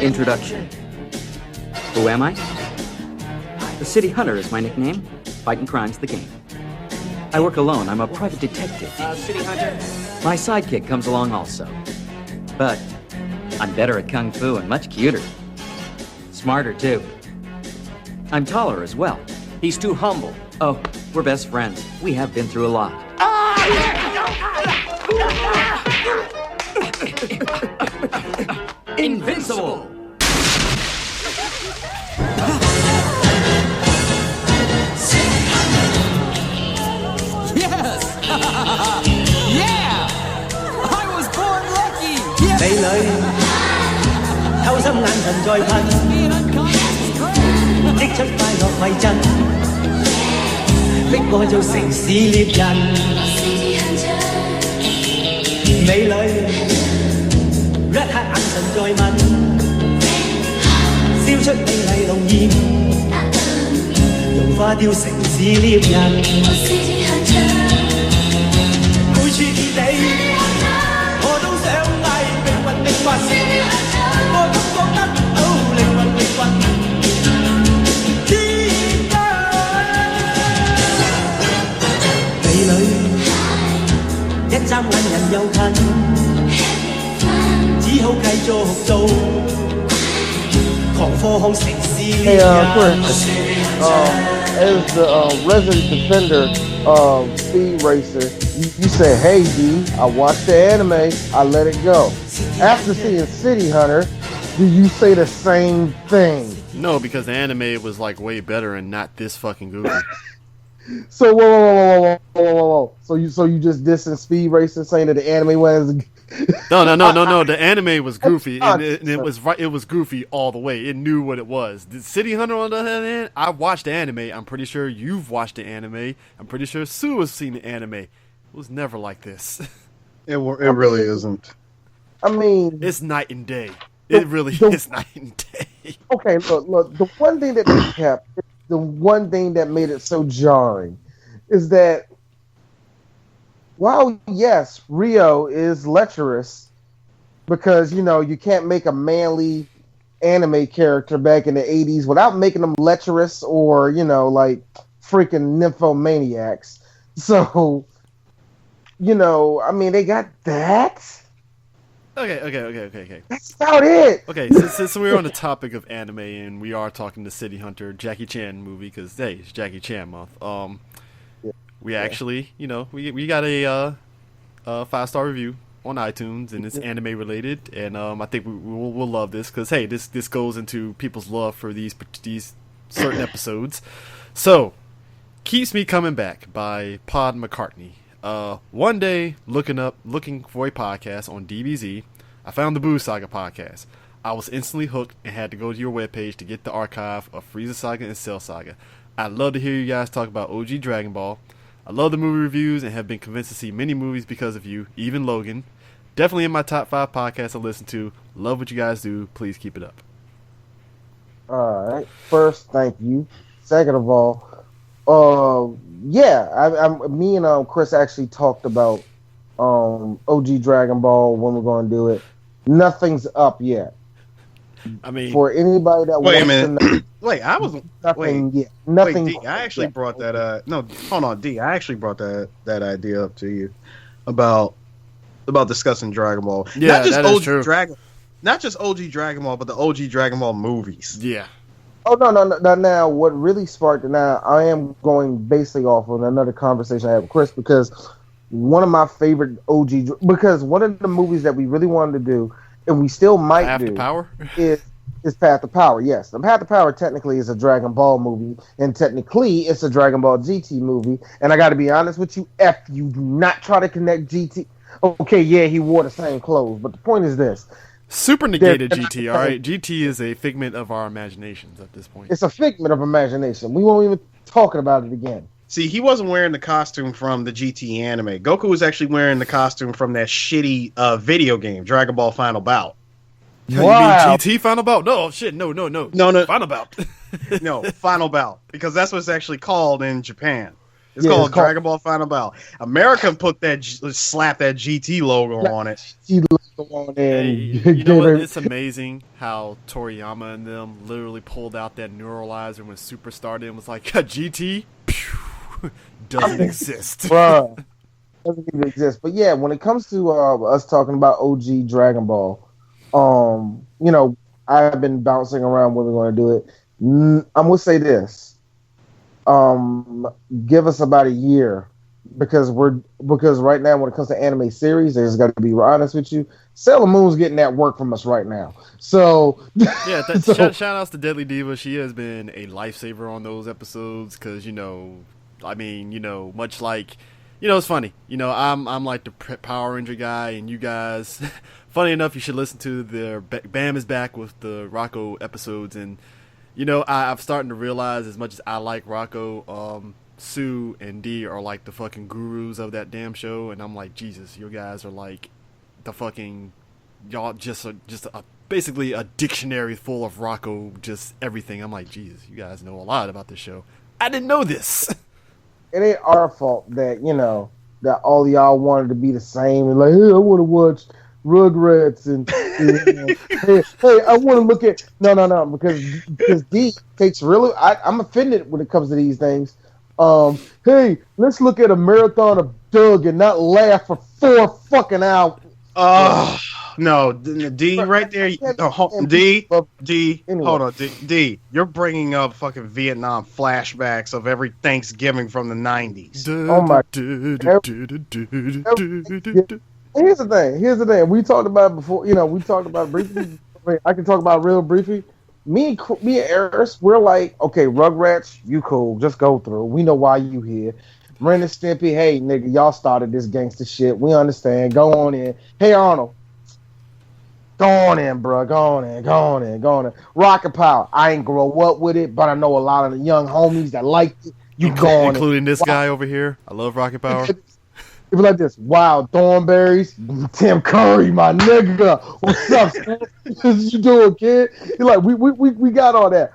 Introduction. Who am I? The City Hunter is my nickname. Fighting crime's the game. I work alone. I'm a private detective. City Hunter? My sidekick comes along also. But I'm better at kung fu and much cuter. Smarter, too. I'm taller as well. He's too humble. Oh, we're best friends. We have been through a lot. Invincible! Yes! Yeah! I was born lucky! Yeah! 美女，偷心眼神在噴， Being unconscious is great! 即出快樂為真，逼我做城市獵人。美女，一刻眼神在問，燒出美麗濃豔，融化掉城市獵人。每次見你，我都想嗌命運命運，我都覺得好靈魂靈魂。天真，美女，一眨眼人又近。 只好繼續做狂科空城市獵人。 Chris, as the resident defender of Speed Racer, you said, "Hey, D, I watched the anime. I let it go." After seeing City Hunter, do you say the same thing? No, because the anime was like way better and not this fucking goofy. So whoa. So you just dissing Speed Racer, saying that the anime was. No. The anime was goofy, and it was right. It was goofy all the way. It knew what it was. The City Hunter, on the other hand, I watched the anime. I'm pretty sure you've watched the anime. I'm pretty sure Sue has seen the anime. It was never like this. It really isn't. I mean, It's night and day. It really is night and day. Okay, look. The one thing that they kept, the one thing that made it so jarring, is that while yes, Rio is lecherous because you can't make a manly anime character back in the 80s without making them lecherous or like freaking nymphomaniacs. So I mean, they got that. Okay. That's about it. Okay, since we're on the topic of anime and we are talking the City Hunter Jackie Chan movie, because hey, it's Jackie Chan month. We actually, we got a 5-star review on iTunes, and it's anime related, and I think we'll love this because hey, this goes into people's love for these certain episodes. So, Keeps Me Coming Back by Pod McCartney. One day, looking for a podcast on DBZ, I found the Boo Saga podcast. I was instantly hooked and had to go to your webpage to get the archive of Frieza Saga and Cell Saga. I'd love to hear you guys talk about OG Dragon Ball. I love the movie reviews and have been convinced to see many movies because of you, even Logan. Definitely in my top 5 podcasts I listen to. Love what you guys do. Please keep it up. All right. First, thank you. Second of all, me and Chris actually talked about OG Dragon Ball when we're going to do it. Nothing's up yet. I mean, for anybody that wait a wants minute. to know, Wait, I was nothing wait. yet. Nothing. Wait, D, I actually brought that. No, hold on, D. I actually brought that idea up to you about discussing Dragon Ball. Yeah, not just that is true. Not just OG Dragon Ball, but the OG Dragon Ball movies. Yeah. Oh no! Now, what really sparked it? Now, I am going basically off of another conversation I had with Chris because one of my favorite because one of the movies that we really wanted to do and we still might Path do to Power? is Path to Power. Yes, the Path to Power technically is a Dragon Ball movie, and technically it's a Dragon Ball GT movie. And I got to be honest with you, you do not try to connect GT. Okay, yeah, he wore the same clothes, but the point is this. Super negated GT, alright? GT is a figment of our imaginations at this point. It's a figment of imagination. We won't even talk about it again. See, he wasn't wearing the costume from the GT anime. Goku was actually wearing the costume from that shitty video game, Dragon Ball Final Bout. Wow. You mean GT Final Bout? No, shit, no. No. Final Bout. No, Final Bout. Because that's what it's actually called in Japan. It's called Dragon Ball Final Bout. America slapped that GT logo on it. go on there Hey, and you know what? get It's amazing how Toriyama and them literally pulled out that neuralizer when Super started and was like, GT Pew, doesn't exist. bruh. Doesn't even exist. But yeah, when it comes to us talking about OG Dragon Ball, you know, I've been bouncing around when we're going to do it. I'm gonna say this: give us about a year, because right now when it comes to anime series, there's got to be honest with you. Sailor Moon's getting that work from us right now. So Yeah, shout outs to Deadly Diva. She has been a lifesaver on those episodes because much like. It's funny. I'm like the Power Ranger guy, and you guys, funny enough, you should listen to the Bam is back with the Rocco episodes, and I'm starting to realize as much as I like Rocco, Sue and D are like the fucking gurus of that damn show, and I'm like, Jesus, you guys are like the fucking y'all basically a dictionary full of Rocco, just everything. I'm like, Jesus, you guys know a lot about this show. I didn't know this. it ain't our fault that that all y'all wanted to be the same and like, hey, I want to watch Rugrats and hey, I want to look at no because D takes really. I'm offended when it comes to these things. Hey, let's look at a marathon of Doug and not laugh for 4 fucking hours. No, D right there. D, hold on, D. You're bringing up fucking Vietnam flashbacks of every Thanksgiving from the 90s. Oh my! Here's the thing. We talked about it before. We talked about it briefly. I can talk about it real briefly. Me and Eris, we're like, okay, Rugrats, you cool. Just go through. We know why you here. Ren and Stimpy, hey, nigga, y'all started this gangster shit. We understand. Go on in. Hey, Arnold. Go on in, bro. Go on in. Rocket Power. I ain't grow up with it, but I know a lot of the young homies that like it. You go on in. Including this guy over here. I love Rocket Power. It be like this. Wow, Thornberries. Tim Curry, my nigga. What's up, son? You doing, kid? You're like, we got all that.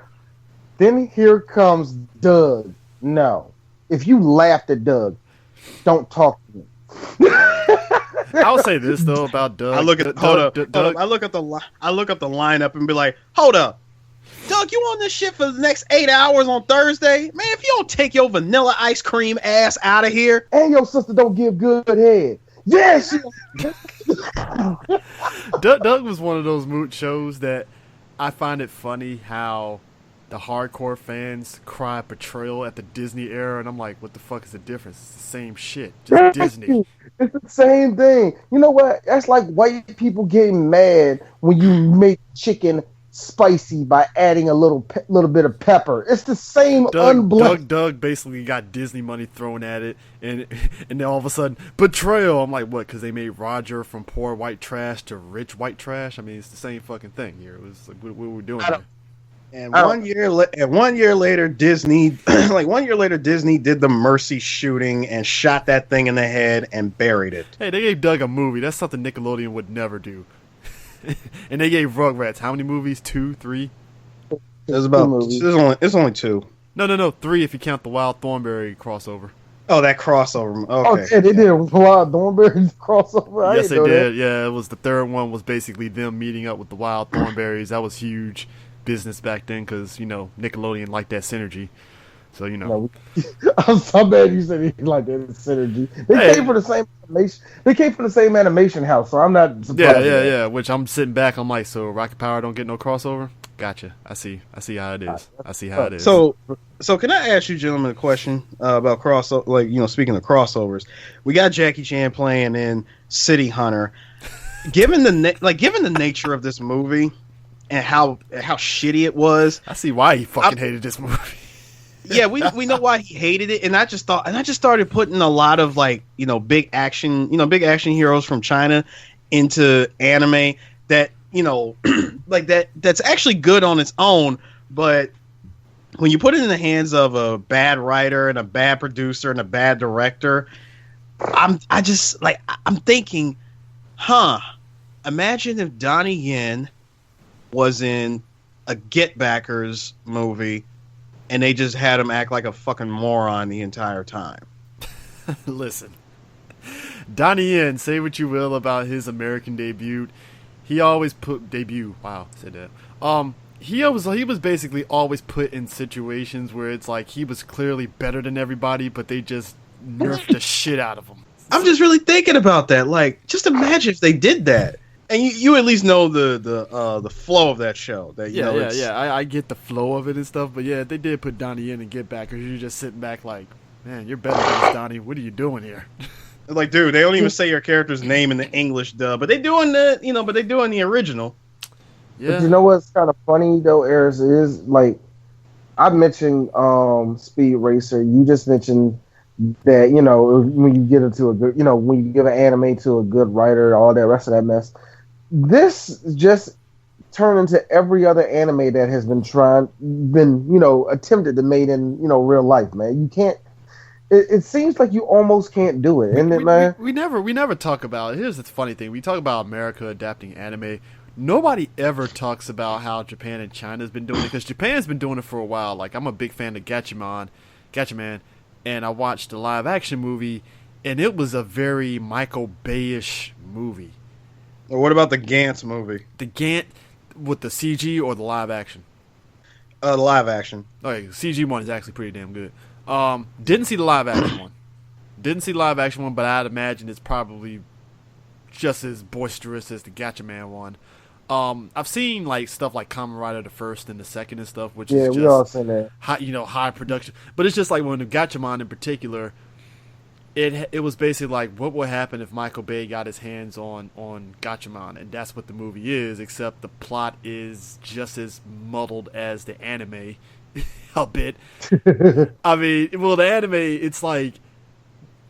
Then here comes Doug. No. If you laughed at Doug, don't talk to me. I'll say this though about Doug. I look at I look up the lineup and be like, hold up, Doug, you on this shit for the next 8 hours on Thursday? Man, if you don't take your vanilla ice cream ass out of here, and your sister don't give good head. Yes. Doug was one of those mood shows that I find it funny how the hardcore fans cry betrayal at the Disney era, and I'm like, what the fuck is the difference? It's the same shit, just Disney. It's the same thing. You know what? That's like white people getting mad when you make chicken spicy by adding a little bit of pepper. It's the same Doug basically got Disney money thrown at it, and then all of a sudden, betrayal. I'm like, what? Because they made Roger from poor white trash to rich white trash? I mean, it's the same fucking thing here. It was like, what were we doing here? And 1 year later, Disney, Disney did the Mercy shooting and shot that thing in the head and buried it. Hey, they gave Doug a movie. That's something Nickelodeon would never do. And they gave Rugrats how many movies? 2, 3? There's only 2. No, 3 if you count the Wild Thornberry crossover. Oh, that crossover. Okay. Oh, yeah, they did Wild Thornberries crossover. Yes, they did. Yeah, it was the third one was basically them meeting up with the Wild Thornberries. That was huge business back then because Nickelodeon liked that synergy. So I'm so bad you said he liked that synergy. They came from the same animation. They came from the same animation house, so I'm not surprised. Yeah. Which I'm sitting back. I'm like, so Rocket Power don't get no crossover. Gotcha. I see how it is. So can I ask you gentlemen a question about crossover? Like speaking of crossovers, we got Jackie Chan playing in City Hunter. Given the nature of this movie. And how shitty it was. I see why he fucking hated this movie. Yeah, we know why he hated it, and I just started putting a lot of big action heroes from China into anime that that's actually good on its own, but when you put it in the hands of a bad writer and a bad producer and a bad director, I'm thinking, imagine if Donnie Yen was in a Get Backers movie and they just had him act like a fucking moron the entire time. Listen, Donnie Yen, say what you will about his American debut. He always put debut. Wow, said that. He was basically always put in situations where it's like he was clearly better than everybody, but they just nerfed the shit out of him. I'm just really thinking about that. Like, just imagine if they did that. And you at least know the flow of that show. That I get the flow of it and stuff, but yeah, they did put Donnie in and Get Back, because you're just sitting back like, man, you're better than this, Donnie. What are you doing here? Like, dude, they don't even say your character's name in the English dub, but they do in the original. Yeah. But you know what's kind of funny though, Eris, is like I mentioned Speed Racer. You just mentioned that when you get into a good, when you give an anime to a good writer, all that rest of that mess. This just turned into every other anime that has been attempted to made in real life, man. You can't. It seems like you almost can't do it, isn't it, man? We never talk about. Here's the funny thing: we talk about America adapting anime. Nobody ever talks about how Japan and China has been doing it, because Japan has been doing it for a while. Like, I'm a big fan of Gatchaman, and I watched the live action movie, and it was a very Michael Bay-ish movie. Or what about the Gantz movie? The Gant with the CG or the live action? The live action. Okay, the CG one is actually pretty damn good. Didn't see the live action one. But I'd imagine it's probably just as boisterous as the Gatchaman one. I've seen like stuff like Kamen Rider the first and the second and stuff, which is just we all seen that. High production. But it's just like when the Gatchaman in particular, it was basically like what would happen if Michael Bay got his hands on Gatchaman, and that's what the movie is, except the plot is just as muddled as the anime. A bit. I mean, well, the anime, it's like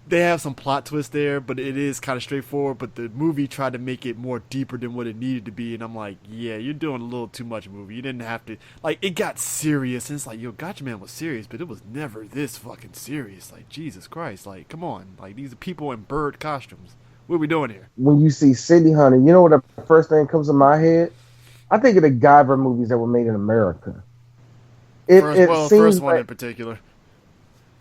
they have some plot twists there, but it is kind of straightforward. But the movie tried to make it more deeper than what it needed to be, and I'm like, yeah, you're doing a little too much, movie. You didn't have to. Like, it got serious, and it's like, yo, Gatchaman was serious, but it was never this fucking serious. Like, Jesus Christ, like, come on, like, these are people in bird costumes. What are we doing here? When you see City Hunter, you know what the first thing comes to my head? I think of the Guyver movies that were made in America. First one in particular.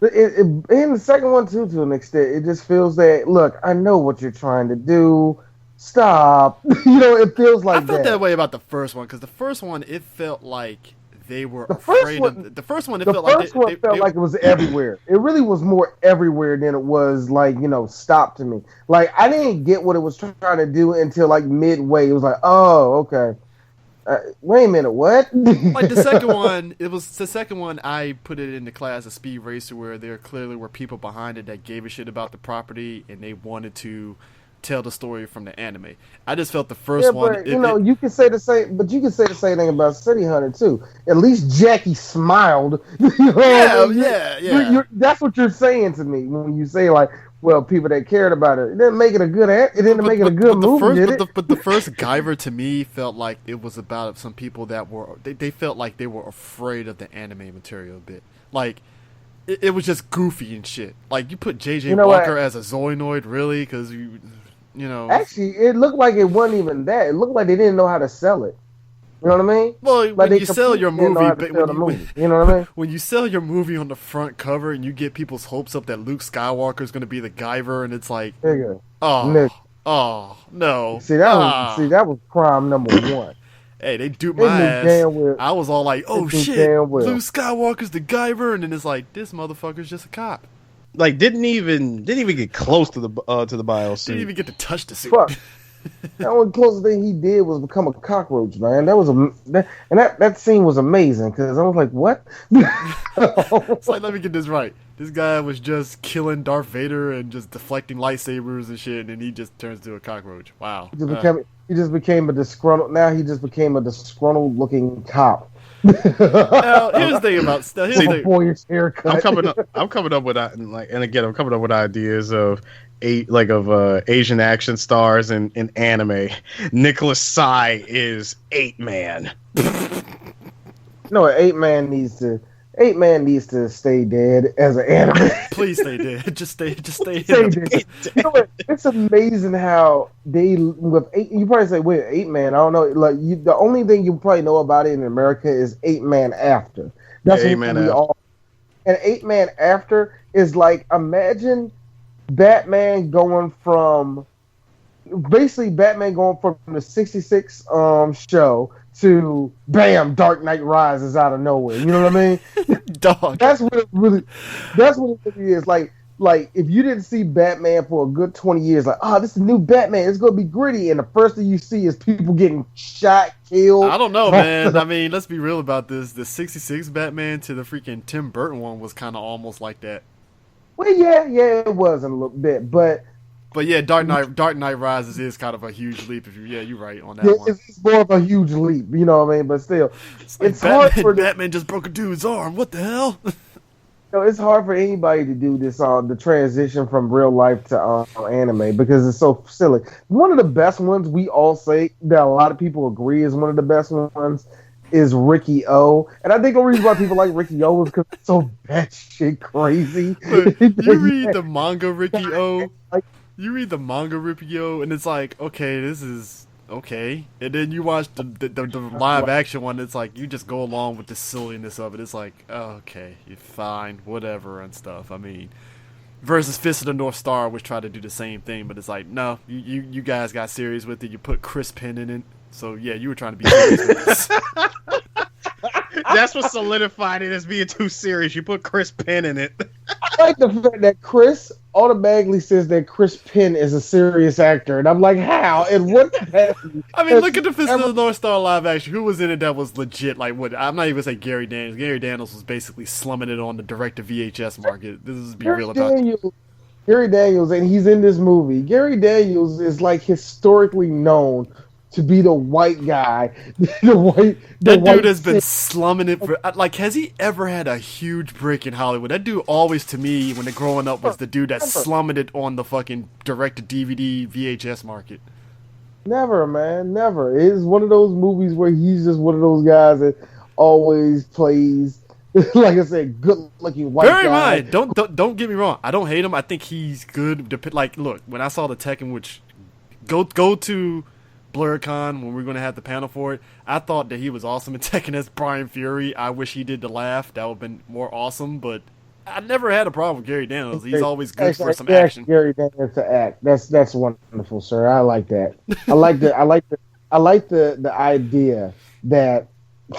And the second one too, to an extent, it just feels that, look, I know what you're trying to do. Stop. It feels like that. I felt that way about the first one, because the first one, it felt like they were afraid of. The first one, it felt like it was everywhere. It really was more everywhere than it was like, stop to me. Like, I didn't get what it was trying to do until like midway. It was like, oh, okay. Wait a minute, what? Like the second one, I put it in the class of Speed Racer, where there clearly were people behind it that gave a shit about the property, and they wanted to tell the story from the anime. I just felt the first one. You can say the same, but you can say the same thing about City Hunter too. At least Jackie smiled. Yeah. That's what you're saying to me when you say like, well, people that cared about it. It didn't make it a good movie, did it? But the first Guyver to me felt like it was about some people that were they felt like they were afraid of the anime material a bit. Like it was just goofy and shit. Like you put J.J. Walker as a Zoinoid, really? Because you know. Actually, it looked like it wasn't even that. It looked like they didn't know how to sell it. You know what I mean? Well, like when you sell your movie, you know what I mean? When you sell your movie on the front cover and you get people's hopes up that Luke Skywalker is going to be the Guyver, and it's like, oh no. See, that was crime number one. Hey, they duped my ass. I was all like, oh shit, Luke Skywalker's the Guyver, and then it's like, this motherfucker's just a cop. Like, didn't even get close to the bio suit. Didn't even get to touch the suit. Fuck. The only closest thing he did was become a cockroach, man. That scene was amazing, because I was like, what? It's like, let me get this right. This guy was just killing Darth Vader and just deflecting lightsabers and shit, and then he just turns to a cockroach. Wow. He just became a disgruntled looking cop. Now, here's the thing about boyish haircut. I'm coming up with ideas of Asian action stars in anime. Nicholas Tsai is 8-Man. No, 8-Man needs to stay dead as an anime. Please stay dead. Just stay dead. You know what? It's amazing how you probably say, wait, 8-Man, I don't know. Like the only thing you probably know about it in America is 8-Man After. That's what we all. And 8-Man After is like, imagine Batman going from the 66 show to bam, Dark Knight Rises out of nowhere. You know what I mean? Dog. That's what it really is. Like if you didn't see Batman for a good 20 years, like, oh, this is a new Batman, it's gonna be gritty, and the first thing you see is people getting shot, killed. I don't know, man. I mean, let's be real about this. The 66 Batman to the freaking Tim Burton one was kind of almost like that. Well, yeah, it was a little bit, but yeah, Dark Knight Rises is kind of a huge leap. You're right on that yeah, one. it's more of a huge leap, you know what I mean? But still, Like it's hard for Batman just broke a dude's arm. What the hell? it's hard for anybody to do this the transition from real life to anime because it's so silly. One of the best ones we all say that a lot of people agree is one of the best ones is Ricky O. And I think the reason why people like Ricky O is because it's so batshit crazy. Look, you read the manga Ricky O. You read the manga Ricky O, and it's like, okay, this is okay. And then you watch the live action one, it's like you just go along with the silliness of it. It's like, oh, okay, you're fine, whatever, and stuff. I mean, versus Fist of the North Star, which tried to do the same thing, but it's like, no, you guys got serious with it. You put Chris Penn in it. So, yeah, you were trying to be serious with this. That's what solidified it as being too serious. You put Chris Penn in it. I like the fact that Chris automatically says that Chris Penn is a serious actor. And I'm like, how? And what capacity? I mean, look at the Fist of the North Star live action. Who was in it that was legit? Like, what? I'm not even going to say Gary Daniels. Gary Daniels was basically slumming it on the direct-to-VHS market. This is be real about it. Gary Daniels, and he's in this movie. Gary Daniels is, like, historically known to be the white guy. That dude has been slumming it for, like, has he ever had a huge break in Hollywood? That dude always, to me, when growing up, was the dude that slumming it on the fucking direct-to-DVD VHS market. Never, man, never. It's one of those movies where he's just one of those guys that always plays, like I said, good-looking white guy. Bear in mind, don't get me wrong. I don't hate him. I think he's good. Like, look, when I saw the Tekken, which go to BlurCon when we're going to have the panel for it, I thought that he was awesome in Tekken as Brian Fury. I wish he did the laugh. That would have been more awesome, but I never had a problem with Gary Daniels. He's always good for some action. Gary Daniels to act. That's wonderful, sir. I like that. I like the idea that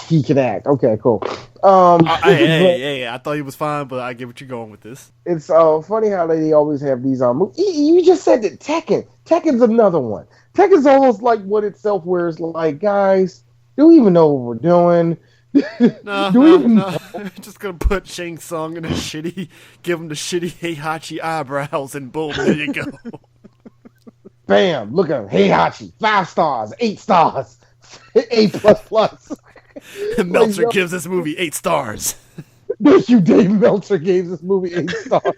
he can act. Okay, cool. Hey, I thought he was fine, but I get what you're going with this. It's funny how they always have these movies. You just said that Tekken's another one. Tekken's almost like what itself, where it's like, guys, do we even know what we're doing? No. Just gonna put Shang Tsung in give him the shitty Heihachi eyebrows, and boom, there you go. Bam! Look at him, Heihachi, 5 stars, 8 stars, A++. Meltzer gives this movie 8 stars. Thank you, Dave Meltzer gave this movie 8 stars.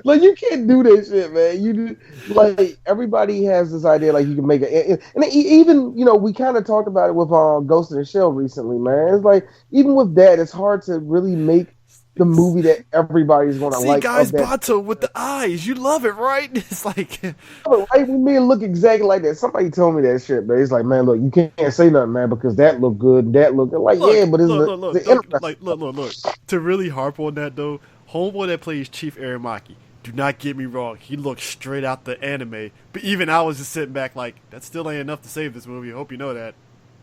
Like, you can't do that shit, man. Like, everybody has this idea, like, you can make it. And even, we kind of talked about it with Ghost in the Shell recently, man. It's like, even with that, it's hard to really make the movie that everybody's going to like. See, guys, Bato with the eyes. You love it, right? It's like... Right? We made it look exactly like that. Somebody told me that shit, but it's like, man, look, you can't say nothing, man, because that looked good, that looked good. Like, look, yeah, but look. To really harp on that, though, homeboy that plays Chief Aramaki, do not get me wrong, he looks straight out the anime, but even I was just sitting back like, that still ain't enough to save this movie. I hope you know that.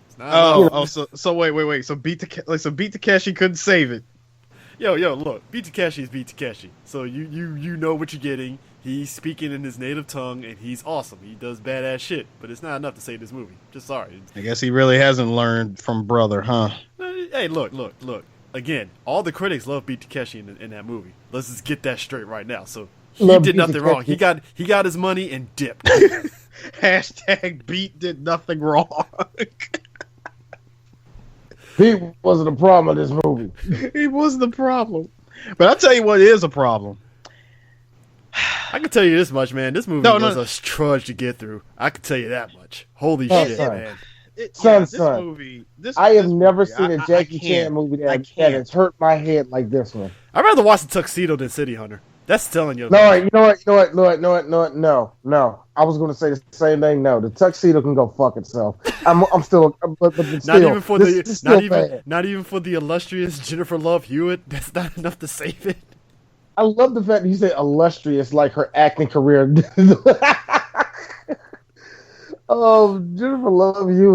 It's not so wait. So Beat Takeshi couldn't save it. Yo, look, Beat Takeshi is Beat Takeshi. So you know what you're getting. He's speaking in his native tongue, and he's awesome. He does badass shit, but it's not enough to save this movie. Just sorry. I guess he really hasn't learned from Brother, huh? Hey, look. Again, all the critics love Beat Takeshi in that movie. Let's just get that straight right now. So he did nothing wrong. He got his money and dipped. Hashtag Beat did nothing wrong. Pete wasn't a problem in this movie. He was the problem. But I'll tell you what is a problem. I can tell you this much, man. This movie was a trudge to get through. I can tell you that much. Holy shit, man. I have never seen a Jackie Chan movie that has hurt my head like this one. I'd rather watch The Tuxedo than City Hunter. That's telling you. No, you know what? No. I was going to say the same thing. No, The Tuxedo can go fuck itself. I'm still, but still, not even for not even for the illustrious Jennifer Love Hewitt. That's not enough to save it. I love the fact that you say illustrious like her acting career. Jennifer Love you,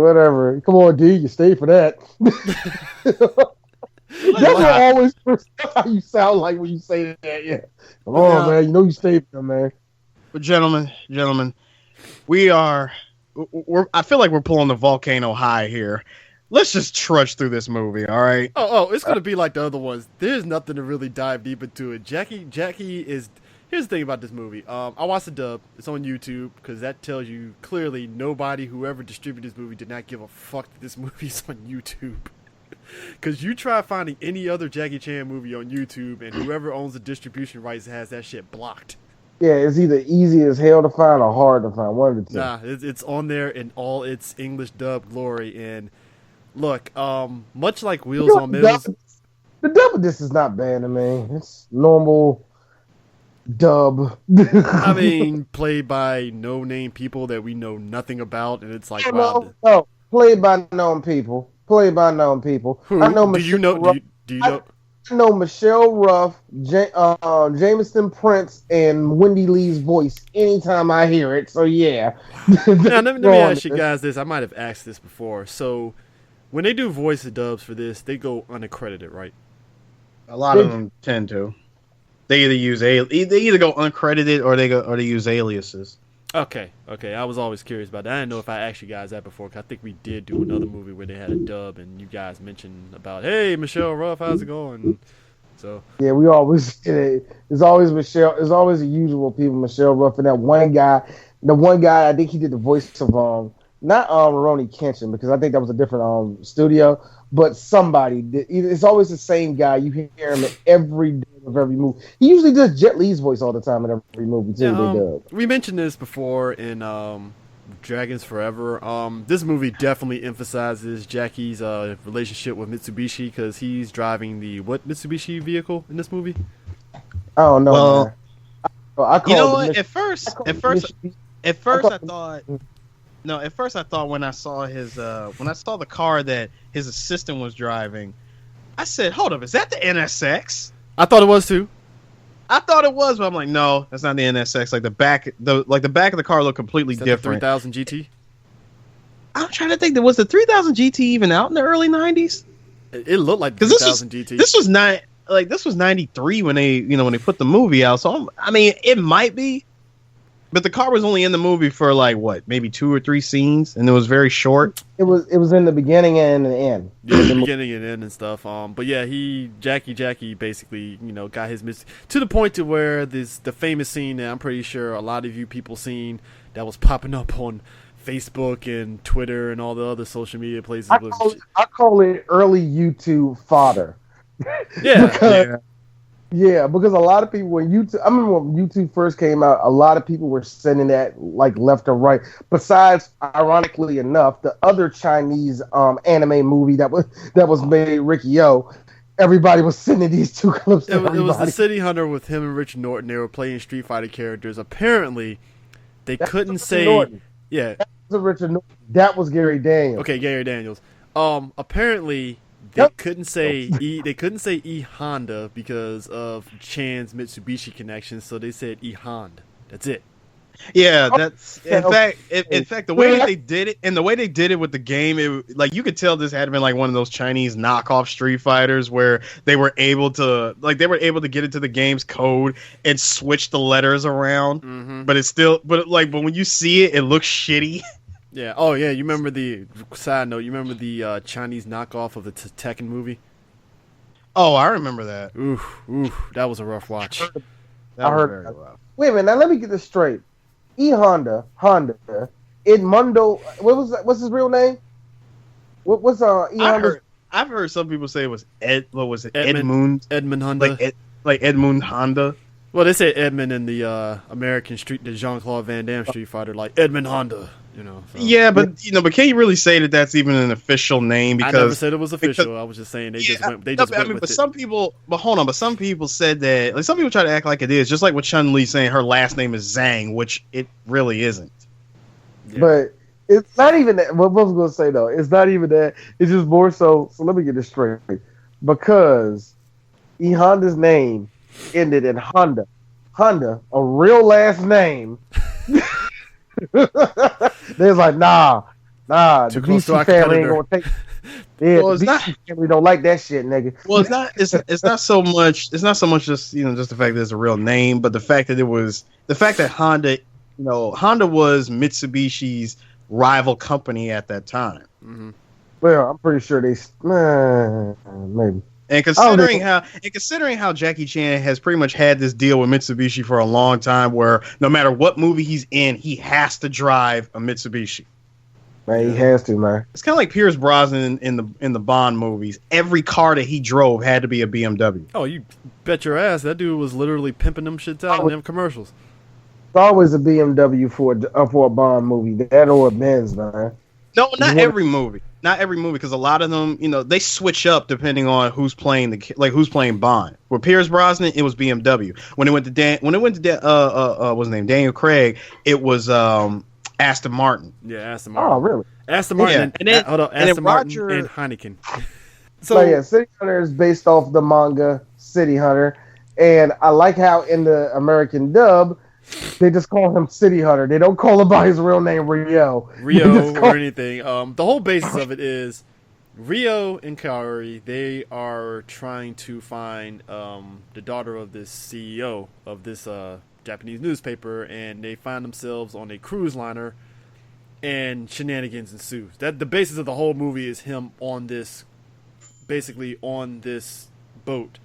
whatever. Come on, D, you stay for that. That's what always how you sound like when you say that. Yeah, come on, man. You know you stay for them, man. But gentlemen, I feel like we're pulling the volcano high here. Let's just trudge through this movie, all right? Oh, it's gonna be like the other ones. There's nothing to really dive deep into it. Jackie is. Here's the thing about this movie. I watched the dub. It's on YouTube because that tells you clearly whoever distributed this movie did not give a fuck that this movie's on YouTube. Because you try finding any other Jackie Chan movie on YouTube, and whoever owns the distribution rights has that shit blocked. Yeah, it's either easy as hell to find or hard to find. One of the two. Nah, it's on there in all its English dub glory. And look, much like Wheels on Mills, the dub of this is not bad to me. It's normal dub. I mean, played by no-name people that we know nothing about, and it's like, wow. No, played by known people. Played by known people. Who? I know. Do you know? I know Michelle Ruff, Jameson Prince, and Wendy Lee's voice anytime I hear it. So yeah. Now, let me ask you guys this. I might have asked this before. So, when they do voice dubs for this, they go unaccredited, right? A lot of them tend to. They either go uncredited or they use aliases. Okay. I was always curious about that. I didn't know if I asked you guys that before. Cause I think we did do another movie where they had a dub, and you guys mentioned about, hey, Michelle Ruff, how's it going? So yeah, we always it's always Michelle. It's always the usual people, Michelle Ruff, and that one guy. The one guy, I think he did the voice of not Ronnie Kenshin, because I think that was a different studio, but somebody did. It's always the same guy. You hear him in every of every movie. He usually does Jet Li's voice all the time in every movie too. Yeah, we mentioned this before in Dragons Forever. This movie definitely emphasizes Jackie's relationship with Mitsubishi, because he's driving the what Mitsubishi vehicle in this movie? Oh no! Well, I you know what? At first I thought when I saw the car that his assistant was driving, I said, "Hold up, is that the NSX?" I thought it was too. I thought it was, but I'm like, no, that's not the NSX. Like the back of the car looked completely different. 3000 GT. I'm trying to think. Was the 3000 GT even out in the early '90s? It looked like the 3000 GT. This was 93 when they put the movie out. So I mean, it might be, but the car was only in the movie for like what, maybe 2 or 3 scenes, and it was very short. It was in the beginning and the end. Yeah, the beginning and end and stuff. But yeah, Jackie basically, got his to the point to where the famous scene that I'm pretty sure a lot of you people seen that was popping up on Facebook and Twitter and all the other social media places. I call it early YouTube fodder. Yeah. Yeah, because a lot of people I remember when YouTube first came out, a lot of people were sending that like left or right. Besides, ironically enough, the other Chinese anime movie that was made, Ricky O, everybody was sending these two clips. It was the City Hunter with him and Richard Norton. They were playing Street Fighter characters. Apparently, they couldn't say Norton. Yeah. That was Richard Norton. That was Gary Daniels. Okay, Gary Daniels. Apparently they couldn't say E Honda because of Chan's Mitsubishi connection, so they said E Honda. That's it. Yeah, that's in fact the way that they did it, and the way they did it with the game, you could tell this had been like one of those Chinese knockoff Street Fighters where they were able to get into the game's code and switch the letters around, but when you see it, it looks shitty. Yeah. Oh, yeah. You remember the side note? You remember the Chinese knockoff of the Tekken movie? Oh, I remember that. Oof. That was a rough watch. That was very rough. Wait a minute. Now let me get this straight. Honda, Edmundo. What's his real name? What's Honda? I've heard some people say it was Edmund Honda. Like Edmund Honda. Well, they say Edmund in the American the Jean-Claude Van Damme Street Fighter, like Edmund Honda. So. Yeah, but can you really say that that's even an official name? Because I never said it was official. I was just saying they went with it. Some people said that. Like some people try to act like it is, just like with Chun-Li saying her last name is Zhang, which it really isn't. Yeah. But it's not even that. What I was going to say though, it's not even that. It's just more so. So let me get this straight, because E Honda's name ended in Honda. Honda, a real last name. They was like, nah, Too the close to our BC family ain't competitor. gonna take. Yeah, Well, the BC family don't like that shit, nigga. Well, it's not so much just just the fact that it's a real name, but the fact that Honda, Honda was Mitsubishi's rival company at that time. Mm-hmm. Well, I'm pretty sure maybe. And considering how Jackie Chan has pretty much had this deal with Mitsubishi for a long time, where no matter what movie he's in, he has to drive a Mitsubishi. Man, he has to, man. It's kind of like Pierce Brosnan in the Bond movies. Every car that he drove had to be a BMW. Oh, you bet your ass that dude was literally pimping them shits out in them commercials. It's always a BMW for a Bond movie. That or a Benz, man. No, not every movie. Not every movie, because a lot of them, they switch up depending on who's playing who's playing Bond. With Pierce Brosnan, it was BMW. When it went to what's his name, Daniel Craig, it was Aston Martin. Yeah, Aston Martin. Oh, really? Aston Martin. Yeah. Aston Martin and Heineken. So yeah, City Hunter is based off the manga City Hunter, and I like how in the American dub they just call him City Hunter. They don't call him by his real name, Rio or anything. The whole basis of it is Rio and Kaori. They are trying to find the daughter of this CEO of this Japanese newspaper, and they find themselves on a cruise liner, and shenanigans ensues. That the basis of the whole movie is him on this boat,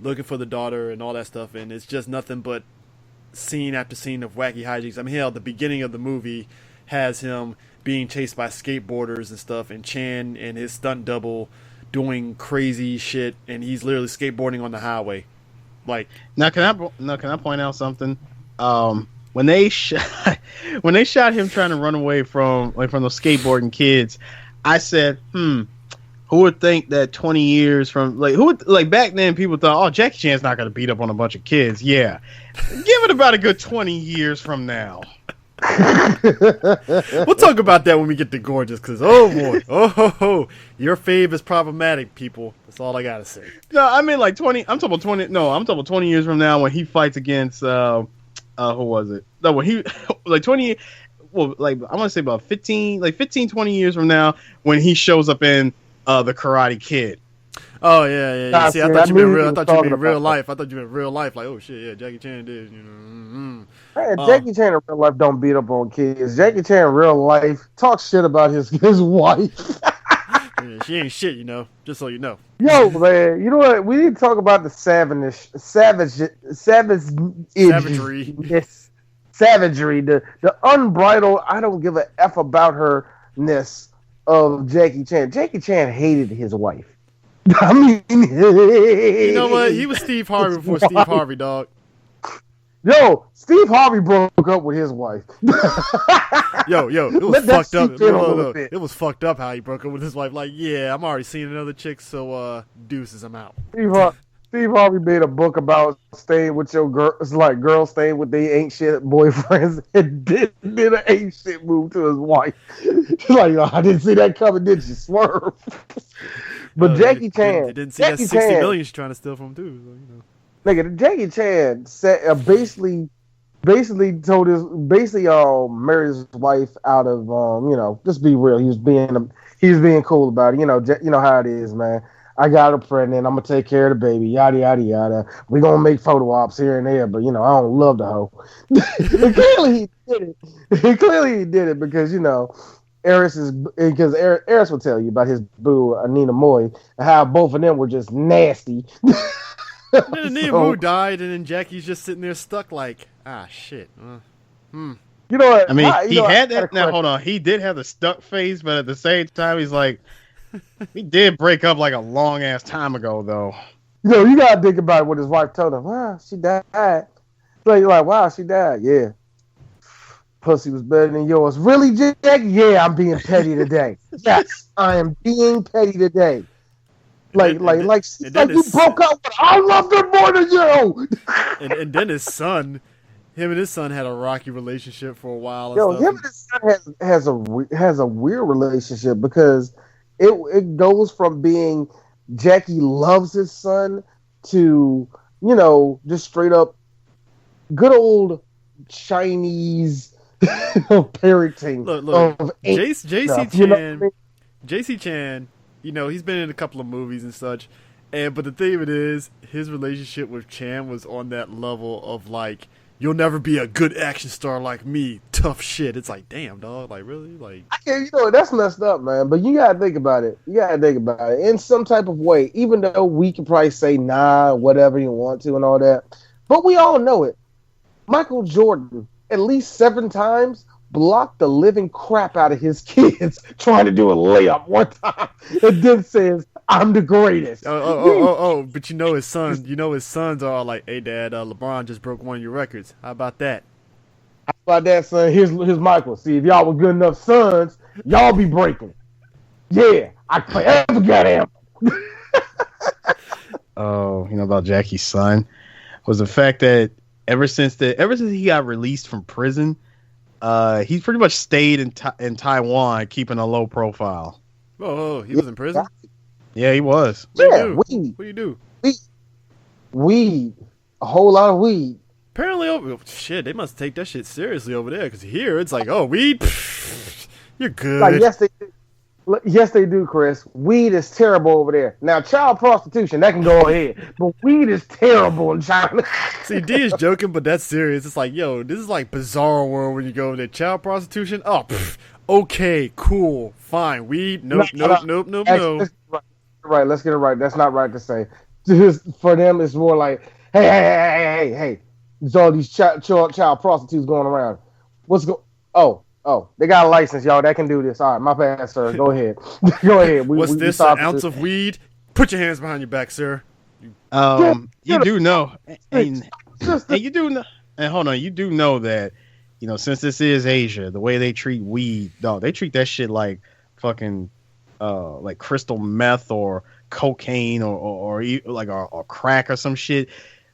looking for the daughter and all that stuff, and it's just nothing but scene after scene of wacky hijinks. I mean, hell, the beginning of the movie has him being chased by skateboarders and stuff, and Chan and his stunt double doing crazy shit, and he's literally skateboarding on the highway. Like, now, can I point out something? When they shot him trying to run away from those skateboarding kids, I said, who would think that 20 years from back then people thought, oh, Jackie Chan's not going to beat up on a bunch of kids. Yeah. Give it about a good 20 years from now. We'll talk about that when we get to Gorgeous, because oh boy, your fave is problematic, people. That's all I gotta say. No, I mean 20. I'm talking about 20. No, I'm talking about 20 years from now when he fights against who was it? No, when he 20. Well, I want to say about 15, 20 years from now when he shows up in the Karate Kid. Oh yeah. See, I thought you meant real. I thought you meant real life. I thought you meant real life. Like, oh shit, yeah, Jackie Chan did. Man, Jackie Chan in real life don't beat up on kids. Jackie Chan in real life talks shit about his wife. Yeah, she ain't shit, just so you know. Yo, man, you know what? We need to talk about the savagery, the unbridled. I don't give a f about her-ness of Jackie Chan. Jackie Chan hated his wife. I mean, you know what? He was Steve Harvey before Steve Harvey, dog. Yo, Steve Harvey broke up with his wife. yo, it was fucked up. It was fucked up how he broke up with his wife. Like, yeah, I'm already seeing another chick, so deuces, I'm out. Steve Harvey made a book about staying with your girl. It's like girls staying with their ain't shit boyfriends and did an ain't shit move to his wife. Like, oh, I didn't see that coming, did you? Swerve. But Jackie Chan, they didn't see that 60 million she's trying to steal from too. So, Nigga, Jackie Chan said basically married his wife out of just be real. He was being cool about it. You know how it is, man. I got her pregnant. I'm gonna take care of the baby. Yada yada yada. We gonna make photo ops here and there, but I don't love the hoe. Clearly he did it. Clearly he did it because Eris will tell you about his boo Nina Moy and how both of them were just nasty. And then Nina Moy died, and then Jackie's just sitting there stuck like, shit. You know what? I mean, he had that. Now hold on, he did have the stuck face, but at the same time, he's like, he did break up like a long ass time ago, though. You gotta think about what his wife told him. Wow, she died. So you're like, wow, she died. Yeah. Pussy was better than yours. Really, Jack? Yeah, I'm being petty today. Yes, I am being petty today. Like you broke up, but I loved her more than you. And then his son, him and his son had a rocky relationship for a while. Him and his son has a weird relationship because it goes from being Jackie loves his son to, just straight up good old Chinese parenting. Look, of JC stuff, Chan, JC Chan, he's been in a couple of movies and such, but the thing of it is, his relationship with Chan was on that level of like, you'll never be a good action star like me, tough shit. It's like, damn, dog, like really, like. That's messed up, man. But you gotta think about it. In some type of way. Even though we can probably say nah, whatever you want to, and all that, but we all know it. Michael Jordan, at least 7 times, blocked the living crap out of his kids trying to do a layup one time, and then says, "I'm the greatest." But his sons are all like, "Hey, Dad, LeBron just broke one of your records. How about that?" How about that, son? Here's Michael. See, if y'all were good enough sons, y'all be breaking. Yeah, I forever got him. Oh, about Jackie's son was the fact that ever since he got released from prison, he's pretty much stayed in Taiwan, keeping a low profile. Oh, he was in prison? Yeah, he was. What do you do? Weed. A whole lot of weed. Apparently, they must take that shit seriously over there, because here it's like, oh, weed, you're good. Like, yes, they do. Yes, they do, Chris. Weed is terrible over there. Now, child prostitution, that can go ahead. But weed is terrible in China. See, D is joking, but that's serious. It's like, yo, this is like Bizarre World when you go there. Child prostitution? Oh, okay, cool, fine. Weed? Nope. Right, let's get it right. That's not right to say. Just for them, it's more like, hey. There's all these child prostitutes going around. Oh, they got a license, y'all. That can do this. All right, my bad, sir. Go ahead. Go ahead. What's this, an ounce of weed? Put your hands behind your back, sir. You do know. And you do know. And hold on, you do know that, since this is Asia, the way they treat weed, they treat that shit like fucking, like crystal meth or cocaine or crack or some shit,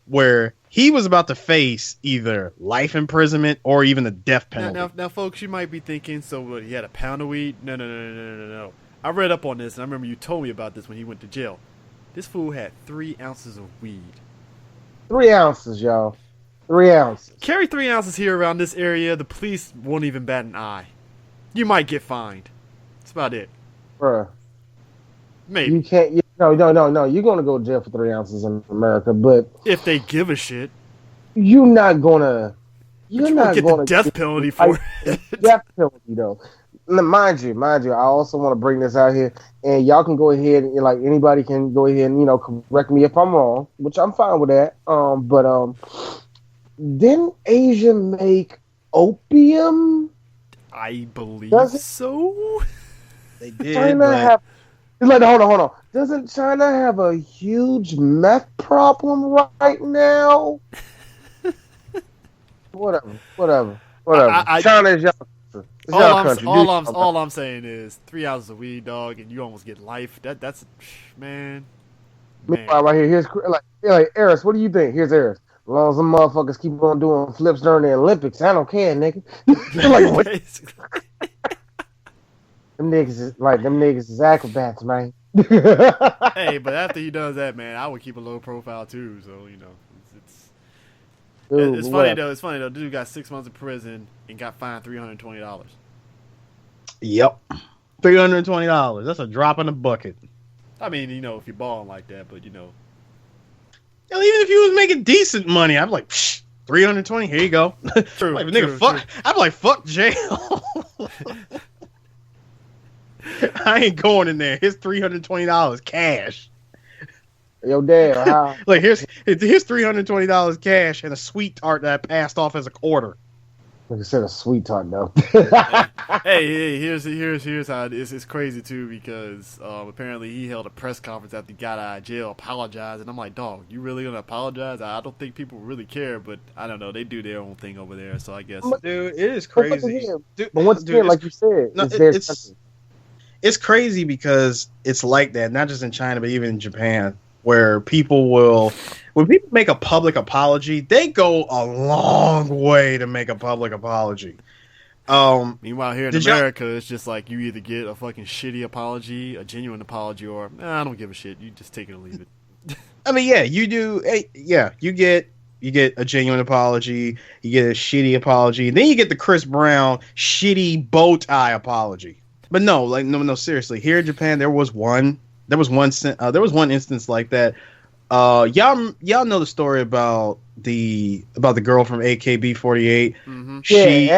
where he was about to face either life imprisonment or even the death penalty. Now, folks, you might be thinking, so he had a pound of weed? No. I read up on this, and I remember you told me about this when he went to jail. This fool had 3 ounces of weed. 3 ounces, y'all. 3 ounces. Carry 3 ounces here around this area, the police won't even bat an eye. You might get fined. That's about it. Bruh. Maybe. You can't... No. You're going to go to jail for 3 ounces in America, but... If they give a shit. You're not going to... You're not going to get the death penalty for it. Death penalty, though. Now, mind you, I also want to bring this out here, and y'all can go ahead and, anybody can go ahead and, correct me if I'm wrong, which I'm fine with that. But didn't Asia make opium? I believe so. They did. Hold on. Doesn't China have a huge meth problem right now? Whatever. China is y'all country. It's y'all country. All I'm saying is 3 ounces of weed, dog, and you almost get life. That's man. Meanwhile, right here, here's like Eris. What do you think? Here's Eris. As long as them motherfuckers keep on doing flips during the Olympics, I don't care, nigga. Like, what? Them niggas is acrobats, man. Hey, but after he does that, man, I would keep a low profile too. So it's funny though. It's funny though. Dude got 6 months in prison and got fined $320. Yep, $320. That's a drop in the bucket. I mean, if you're balling like that, but even if you was making decent money, I'm like, 320. Here you go. True, like, nigga, fuck. True. I'm like, fuck jail. I ain't going in there. Here's $320 cash. Yo, Dad, like here's $320 cash and a sweet tart that I passed off as a quarter. Like I said, a sweet tart though. hey, here's how it is. It's crazy too because apparently he held a press conference after he got out of jail, apologized, and I'm like, dog, you really gonna apologize? I don't think people really care, but I don't know. They do their own thing over there, so I guess. Dude, it is crazy. But once again, like you said, it's crazy because it's like that, not just in China, but even in Japan, where when people make a public apology, they go a long way to make a public apology. Meanwhile, here in America, it's just like you either get a fucking shitty apology, a genuine apology, or I don't give a shit. You just take it or leave it. I mean, yeah, you do. Yeah, you get a genuine apology, you get a shitty apology, and then you get the Chris Brown shitty bow tie apology. But no, seriously. Here in Japan, there was one instance like that. Y'all know the story about the girl from AKB48. Mm-hmm. She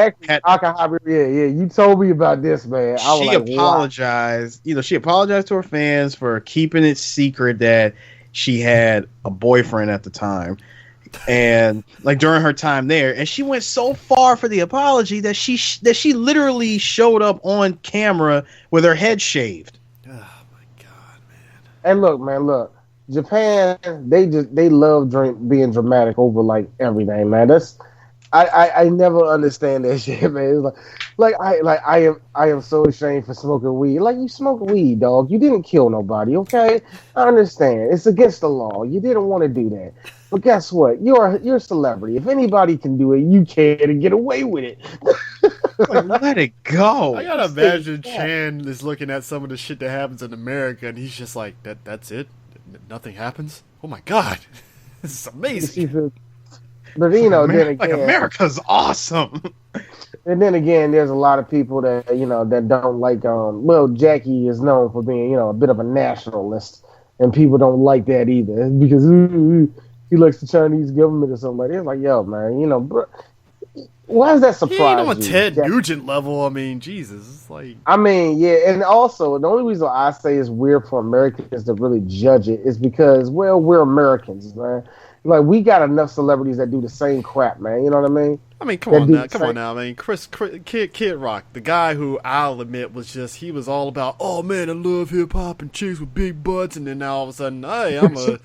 you told me about this, man. She apologized. Wow. She apologized to her fans for keeping it secret that she had a boyfriend at the time, and like during her time there, and she went so far for the apology that she literally showed up on camera with her head shaved. Oh my god, man! And look. Japan, they love being dramatic over like everything, man. I never understand that shit, man. It's I am so ashamed for smoking weed. Like, you smoke weed, dog. You didn't kill nobody, okay? I understand. It's against the law. You didn't want to do that. But guess what? You're a celebrity. If anybody can do it, you can and get away with it. Let it go. I gotta imagine Chan is looking at some of the shit that happens in America, and he's just like, that's it? Nothing happens? Oh my god. This is amazing. But then again, like, America's awesome. And then again, there's a lot of people that that don't like. Jackie is known for being a bit of a nationalist, and people don't like that either because he likes the Chinese government or something like that. It's like, yo, man, bro, why does that surprise you? He ain't on Ted Nugent level. I mean, Jesus, it's like. I mean, yeah, and also the only reason I say it's weird for Americans to really judge it is because, well, we're Americans, man. Like, we got enough celebrities that do the same crap, man. You know what I mean? I mean, come on now. I mean, Kid Rock, the guy who I'll admit he was all about, oh man, I love hip hop and chicks with big butts, and then now all of a sudden, hey, oh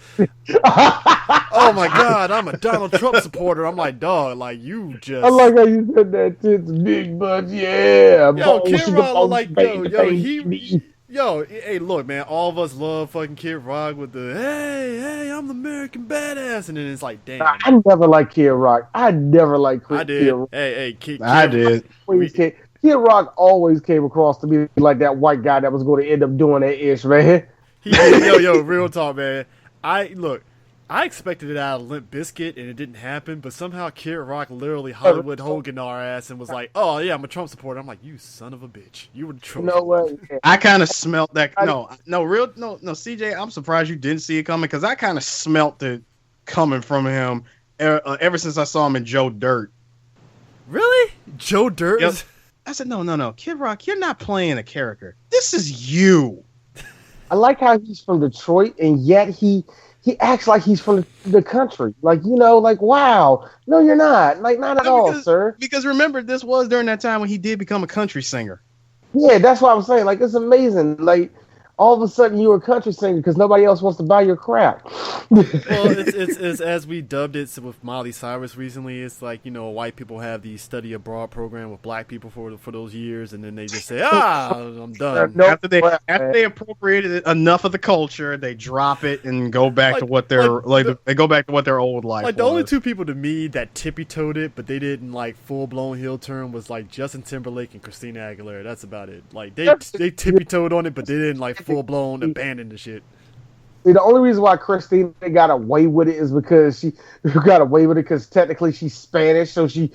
my god, I'm a Donald Trump supporter. I'm like, dog, like you just. I like how you said that. Tits, big butts, yeah. Yo, Kid Rock, like, hey, look, man, all of us love fucking Kid Rock with the, hey, I'm the American badass, and then it's like, damn. I never liked Kid Rock. I never liked Kid Rock. I did. Hey, Kid I did. Kid Rock always came across to me like that white guy that was going to end up doing that ish, man. Yo, real talk, man. I expected it out of Limp Bizkit, and it didn't happen, but somehow Kid Rock literally Hollywood Hogan our ass and was like, oh, yeah, I'm a Trump supporter. I'm like, you son of a bitch. You were the Trump. You know what? I kind of smelt that. No, CJ, I'm surprised you didn't see it coming because I kind of smelt it coming from him ever since I saw him in Joe Dirt. Really? Joe Dirt? Yep. I said, no. Kid Rock, you're not playing a character. This is you. I like how he's from Detroit, and yet he acts like he's from the country. Like, like, wow. No, you're not. Like, not at all, sir. Because remember, this was during that time when he did become a country singer. Yeah, that's what I'm saying. Like, it's amazing. Like, all of a sudden you're a country singer because nobody else wants to buy your crap. Well, it's as we dubbed it with Miley Cyrus recently. It's like, white people have the study abroad program with black people for those years, and then they just say, I'm done. After they appropriated enough of the culture, they drop it and go back to what they go back to what their old life. Like, the only two people to me that tippy-toed it, but they didn't like full-blown heel turn, was like Justin Timberlake and Christina Aguilera. That's about it. Like, they tippy-toed on it, but they didn't like full-blown abandon the shit. See, the only reason why Christina got away with it is because she got away with it because technically she's Spanish, so it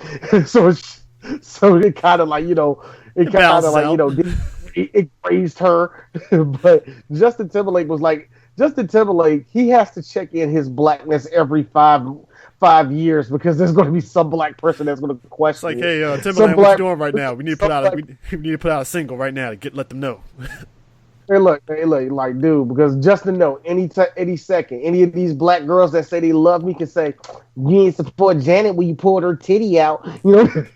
kind of like, it raised her. But Justin Timberlake, he has to check in his blackness every five years because there's going to be some black person that's going to question. It's like, hey, Timberlake, what you doing right now? We need to put out a single right now to let them know. Hey, look, like, dude, because Justin know any second, any of these black girls that say they love me can say, you ain't support Janet when you pulled her titty out, And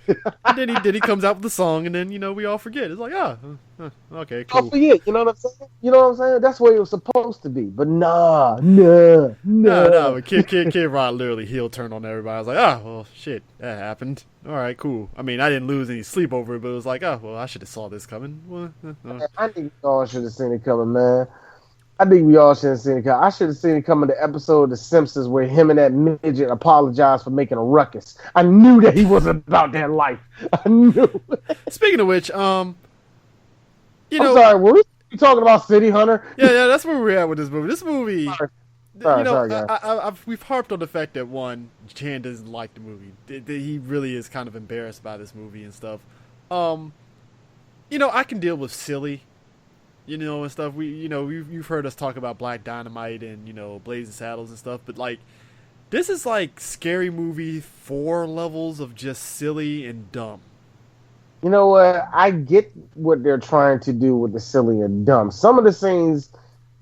then he comes out with the song, and then, we all forget. It's like, okay, cool. I'll forget, you know what I'm saying? That's what it was supposed to be, but no. But Kid Rock literally heel turn on everybody. I was like, well, shit, that happened. All right, cool. I mean, I didn't lose any sleep over it, but it was like, well, I should have saw this coming. I think we all should have seen it coming, man. I think we all should have seen it coming. I should have seen it coming the episode of The Simpsons where him and that midget apologized for making a ruckus. I knew that he wasn't about that life. I knew. Speaking of which, I'm sorry, were we talking about City Hunter? Yeah, that's where we're at with this movie. Sorry, guys. We've harped on the fact that one, Chan doesn't like the movie. He really is kind of embarrassed by this movie and stuff. I can deal with silly, and stuff. You've heard us talk about Black Dynamite and Blazing Saddles and stuff, but like, this is like Scary Movie 4 levels of just silly and dumb. You know what? I get what they're trying to do with the silly and dumb. Some of the scenes,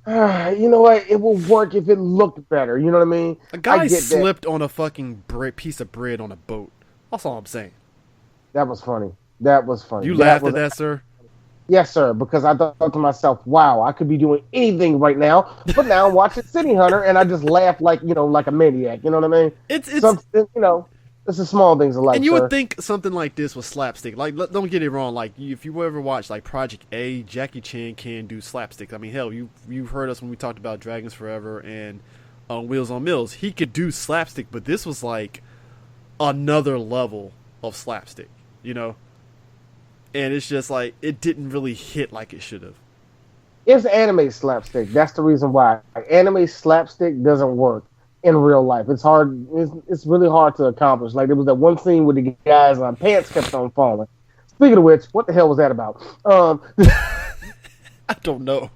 you know what? It will work if it looked better. You know what I mean? A guy slipped on a fucking piece of bread on a boat. That's all I'm saying. That was funny. You laughed at that, sir? Yes, sir, because I thought to myself, wow, I could be doing anything right now, but now I'm watching City Hunter, and I just laugh like a maniac. You know what I mean? It's the small things of life. And you sir. would think something like this was slapstick. Like, don't get it wrong. Like, if you ever watch like Project A, Jackie Chan can do slapstick. I mean, hell, you've heard us when we talked about Dragons Forever and Wheels on Mills. He could do slapstick, but this was like another level of slapstick. And it's just like, it didn't really hit like it should have. It's anime slapstick. That's the reason why. Anime slapstick doesn't work in real life. It's hard. It's really hard to accomplish. Like, there was that one scene where the guy's pants kept on falling. Speaking of which, what the hell was that about? I don't know.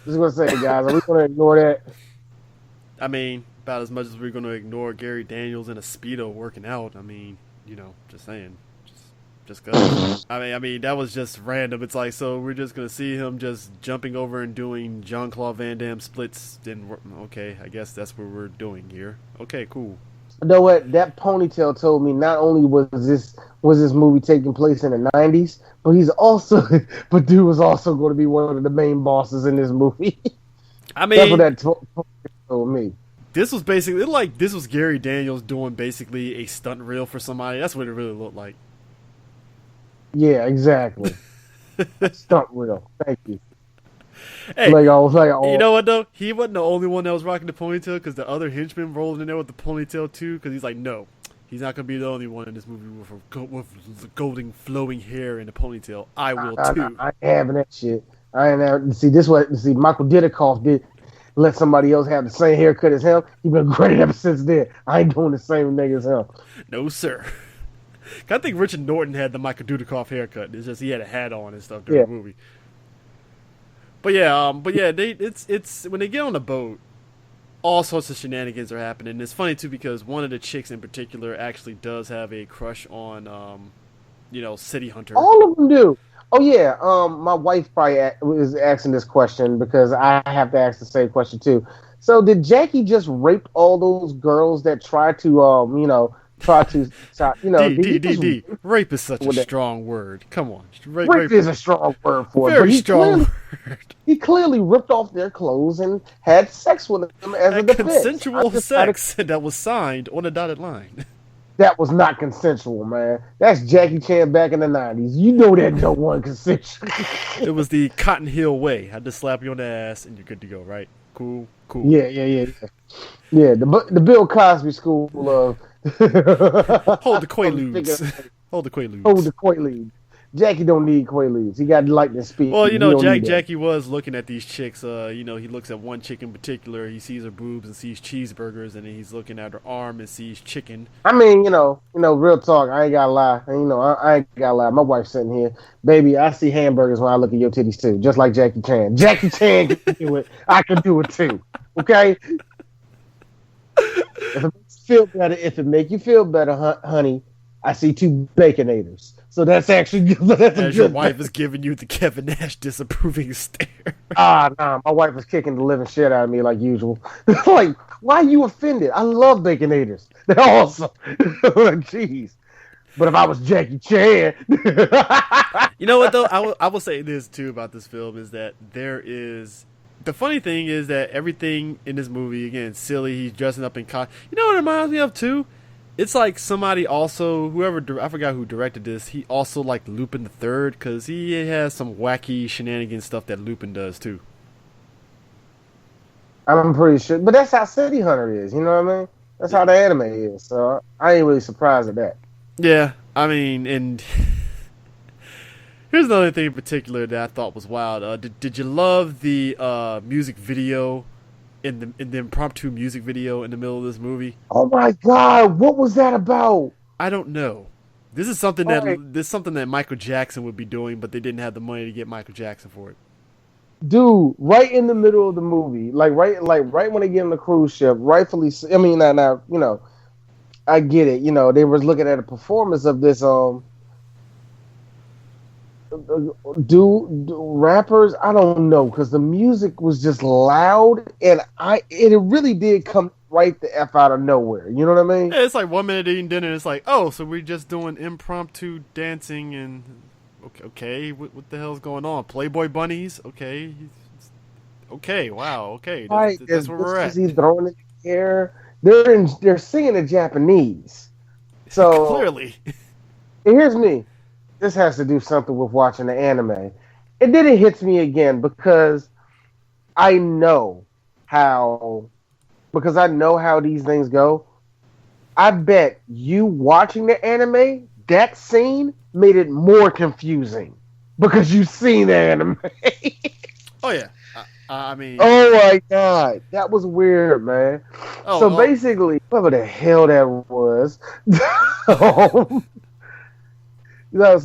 Just gonna say, guys, are we gonna ignore that? I mean, about as much as we're gonna ignore Gary Daniels in a Speedo working out. I mean, just saying. Just go. I mean, that was just random. It's like, so we're just gonna see him just jumping over and doing Jean-Claude Van Damme splits. Okay, I guess that's what we're doing here. Okay, cool. You know what? That ponytail told me not only was this movie taking place in the 90s, but dude was also going to be one of the main bosses in this movie. I mean, that's what that ponytail told me. This was basically this was Gary Daniels doing basically a stunt reel for somebody. That's what it really looked like. Yeah, exactly. Stunt reel. Thank you. Hey, you know what though? He wasn't the only one that was rocking the ponytail, because the other henchman rolled in there with the ponytail too. Because he's like, no, he's not gonna be the only one in this movie with golden flowing hair and a ponytail. I will too. I ain't having that shit. I ain't having. See, Michael Dudikoff did let somebody else have the same haircut as him. He been great ever since then. I ain't doing the same thing as him. No, sir. I think Richard Norton had the Michael Dudikoff haircut. It's just he had a hat on and stuff during the movie. But yeah, it's when they get on the boat, all sorts of shenanigans are happening. And it's funny too, because one of the chicks in particular actually does have a crush on, City Hunter. All of them do. Oh yeah. My wife probably is asking this question because I have to ask the same question too. So did Jackie just rape all those girls that tried to, Rape is such a strong word. Come on. Rape is a strong word for it. Very strong word. He clearly ripped off their clothes and had sex with them as a defense. Consensual sex that was signed on a dotted line. That was not consensual, man. That's Jackie Chan back in the 90s. You know that no one consensual. It was the Cotton Hill way. I just slap you on the ass and you're good to go, right? Cool. Yeah. Yeah, the Bill Cosby school of... Hold the Quaaludes. Jackie don't need Quaaludes. He got lightning speed. Well, Jackie was looking at these chicks. He looks at one chick in particular. He sees her boobs and sees cheeseburgers, and then he's looking at her arm and sees chicken. I mean, real talk. I ain't gotta lie. I ain't gotta lie. My wife's sitting here, baby. I see hamburgers when I look at your titties too, just like Jackie Chan. Jackie Chan can do it. I can do it too. Okay. If it make you feel better, honey, I see 2 Baconators. So that's actually as your wife is giving you the Kevin Nash disapproving stare. Nah, my wife is kicking the living shit out of me like usual. Like, why are you offended? I love Baconators. They're awesome. Jeez. But if I was Jackie Chan, you know what though? I will say this too about this film is that the funny thing is that everything in this movie, again, silly. He's dressing up in cotton. You know what it reminds me of too? It's like somebody also, I forgot who directed this. He also liked Lupin the Third, because he has some wacky shenanigans stuff that Lupin does too. I'm pretty sure, but that's how City Hunter is. You know what I mean? That's how the anime is. So I ain't really surprised at that. Yeah, I mean, and here's another thing in particular that I thought was wild. Did you love the music video in the impromptu music video in the middle of this movie. Oh my God, what was that about? I don't know. This is something Right. that Michael Jackson would be doing, but they didn't have the money to get Michael Jackson for it. Dude, right in the middle of the movie, like right when they get on the cruise ship, rightfully. I mean, now, you know, I get it. You know, they was looking at a performance of this rappers. I don't know, because the music was just loud, and it really did come right the F out of nowhere. You know what I mean? Yeah, it's like 1 minute eating dinner, and it's like, oh, so we're just doing impromptu dancing and okay, what the hell's going on? Playboy bunnies, okay, wow, okay, Right, that's where we're at. He's throwing it in the air. They're singing in Japanese. So Clearly, here's me. This has to do something with watching the anime. And then it hits me again because I know how these things go. I bet you watching the anime, that scene made it more confusing because you've seen the anime. oh yeah, I mean, Oh my God, that was weird, man. Basically, whatever the hell that was. So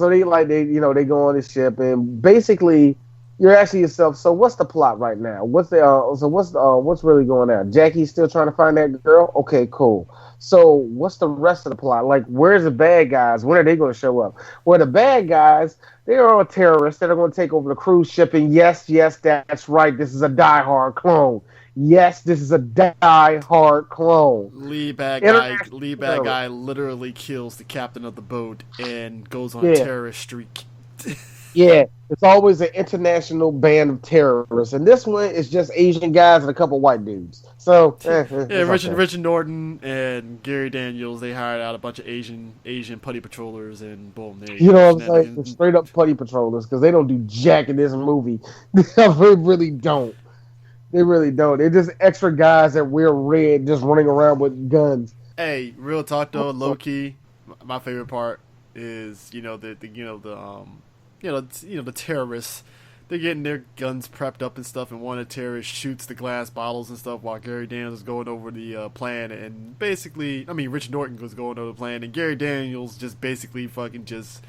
they go on the ship, and basically you're asking yourself, so what's the plot right now? What's really going on? Jackie's still trying to find that girl? Okay, cool. So what's the rest of the plot? Like, where's the bad guys? When are they going to show up? Well, the bad guys, they are all terrorists that are going to take over the cruise ship, and yes, that's right. This is a die-hard clone. Yes, this is a die-hard clone. Lee bad guy literally kills the captain of the boat and goes on a terrorist streak. Yeah, it's always an international band of terrorists, and this one is just Asian guys and a couple white dudes. So, Richard Norton and Gary Daniels, they hired out a bunch of Asian putty patrolers, and boom, there you know what I'm saying? Straight up putty patrolers, because they don't do jack in this movie. They really don't. They really don't. They're just extra guys that wear red, just running around with guns. Hey, real talk though, low key, my favorite part is the terrorists. They're getting their guns prepped up and stuff, and one of the terrorists shoots the glass bottles and stuff while Gary Daniels is going over the plan. And basically, Richard Norton was going over the plan, and Gary Daniels just basically fucking just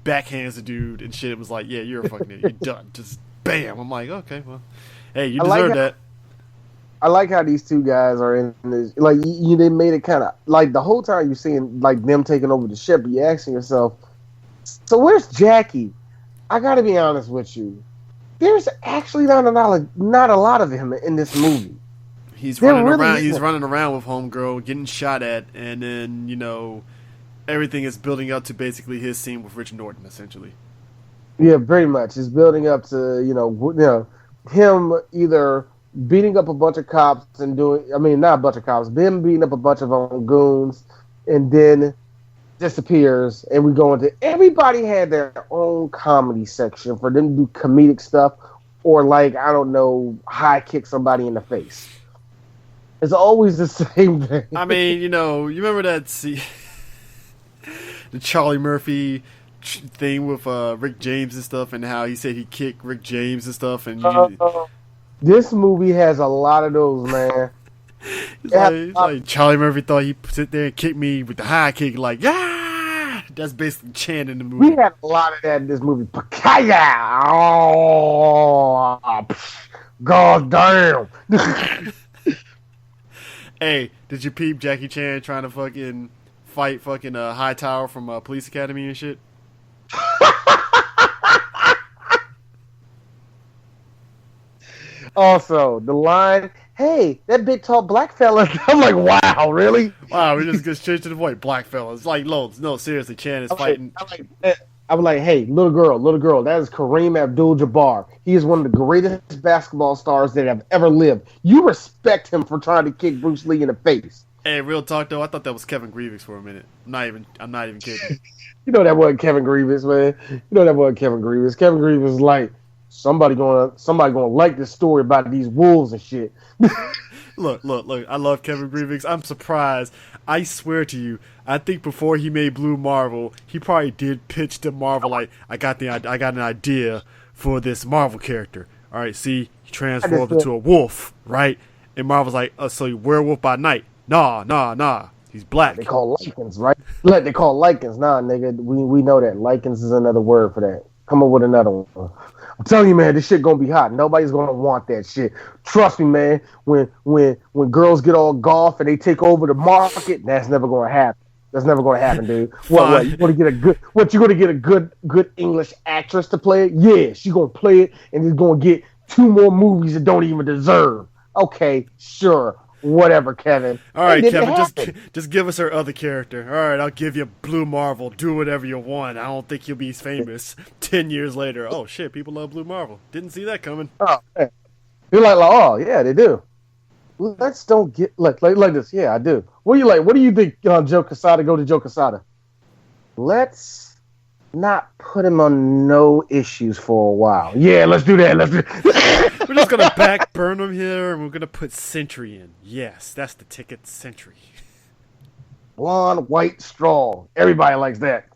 backhands the dude and shit. It was like, yeah, you're a fucking idiot. You're done. Just bam. I'm like, okay, well, hey, you deserve that. I like how these two guys are in this. Like, they made it kind of like the whole time you're seeing like them taking over the ship. You're asking yourself, so where's Jackie? I got to be honest with you. There's actually not a lot of him in this movie. He's running around. He's running around with homegirl, getting shot at, and then everything is building up to basically his scene with Richard Norton, essentially. Yeah, very much. It's building up to him either beating up a bunch of cops and not a bunch of cops, them beating up a bunch of goons, and then disappears, and we go into everybody had their own comedy section for them to do comedic stuff, or like, I don't know, high kick somebody in the face. It's always the same thing. I mean, you remember that the Charlie Murphy thing with Rick James and stuff, and how he said he kicked Rick James and stuff, and this movie has a lot of those, man. It's like Charlie Murphy thought he'd sit there and kick me with the high kick, like, yeah! That's basically chanting in the movie. We had a lot of that in this movie. Pakaya! Oh, God damn! Hey, did you peep Jackie Chan trying to fucking fight fucking Hightower from Police Academy and shit? Also, the line, hey, that big tall black fella. I'm like, wow, really? Wow, we just go straight to the point. Black fella. It's like, no, seriously, Chan is fighting. I'm like, hey, little girl, that is Kareem Abdul-Jabbar. He is one of the greatest basketball stars that have ever lived. You respect him for trying to kick Bruce Lee in the face. Hey, real talk though, I thought that was Kevin Grievous for a minute. I'm not even kidding. You know that wasn't Kevin Grievous, man. Kevin Grievous is like, somebody gonna like this story about these wolves and shit. Look, I love Kevin Grievous. I'm surprised. I swear to you, I think before he made Blue Marvel, he probably did pitch to Marvel like, I got an idea for this Marvel character. All right, see, he transformed into a wolf, right? And Marvel's like, oh, so you werewolf by night? Nah. He's black. They call lichens, right? Like they call lichens. Nah, nigga, we know that. Lichens is another word for that. Come up with another one. I'm telling you, man, this shit gonna be hot. Nobody's gonna want that shit. Trust me, man. When girls get all golf and they take over the market, that's never gonna happen. That's never gonna happen, dude. What? You gonna get a good? What? You gonna get a good English actress to play it? Yeah, she gonna play it, and it's gonna get 2 more movies that don't even deserve. Okay, sure. Whatever, Kevin. All right, Kevin, just give us her other character. All right, I'll give you Blue Marvel. Do whatever you want. I don't think you'll be famous 10 years later. Oh, shit, people love Blue Marvel. Didn't see that coming. Oh, man. You're like, oh, yeah, they do. Let's don't get, like this. Yeah, I do. What do you like? What do you think, Joe Quesada? Go to Joe Quesada. Let's not put him on no issues for a while. Yeah, let's do that. We're just going to back burn him here, and we're going to put Sentry in. Yes, that's the ticket, Sentry. Blonde, white, strong. Everybody likes that.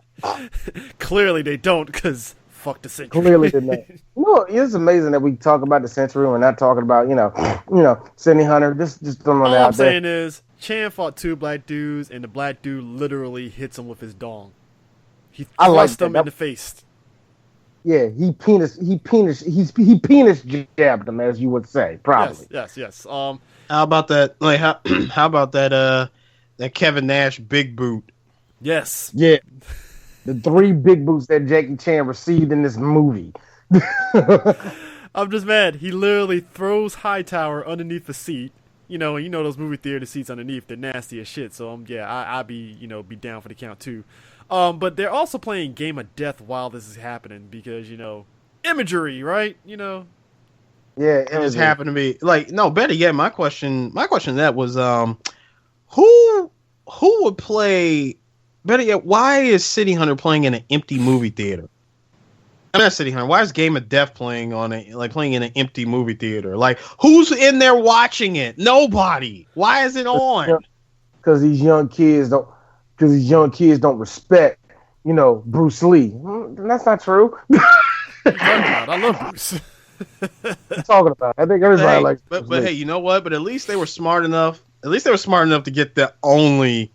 Clearly they don't, because fuck the Sentry. Clearly they don't. It's amazing that we talk about the Sentry. We're not talking about, Cindy Hunter. Just throwing it out there. All I'm saying is, Chan fought 2 black dudes, and the black dude literally hits him with his dong. He thrust him in the face. Yeah, he penis jabbed him, as you would say, probably. Yes. How about that? Like, how about that? That Kevin Nash big boot. Yes. Yeah. The 3 big boots that Jackie Chan received in this movie. I'm just mad. He literally throws Hightower underneath the seat. You know those movie theater seats underneath, they're nasty as shit. So I'd be down for the count too. But they're also playing Game of Death while this is happening because imagery, right? Yeah, it just happened to be like no. Better yet, my question to that was who would play? Better yet, why is City Hunter playing in an empty movie theater? I'm not City Hunter. Why is Game of Death playing in an empty movie theater? Like, who's in there watching it? Nobody. Why is it on? Because these young kids don't respect, Bruce Lee. That's not true. I love Bruce. I'm talking about. I think everybody likes. But hey, you know what? But at least they were smart enough. At least they were smart enough to get the only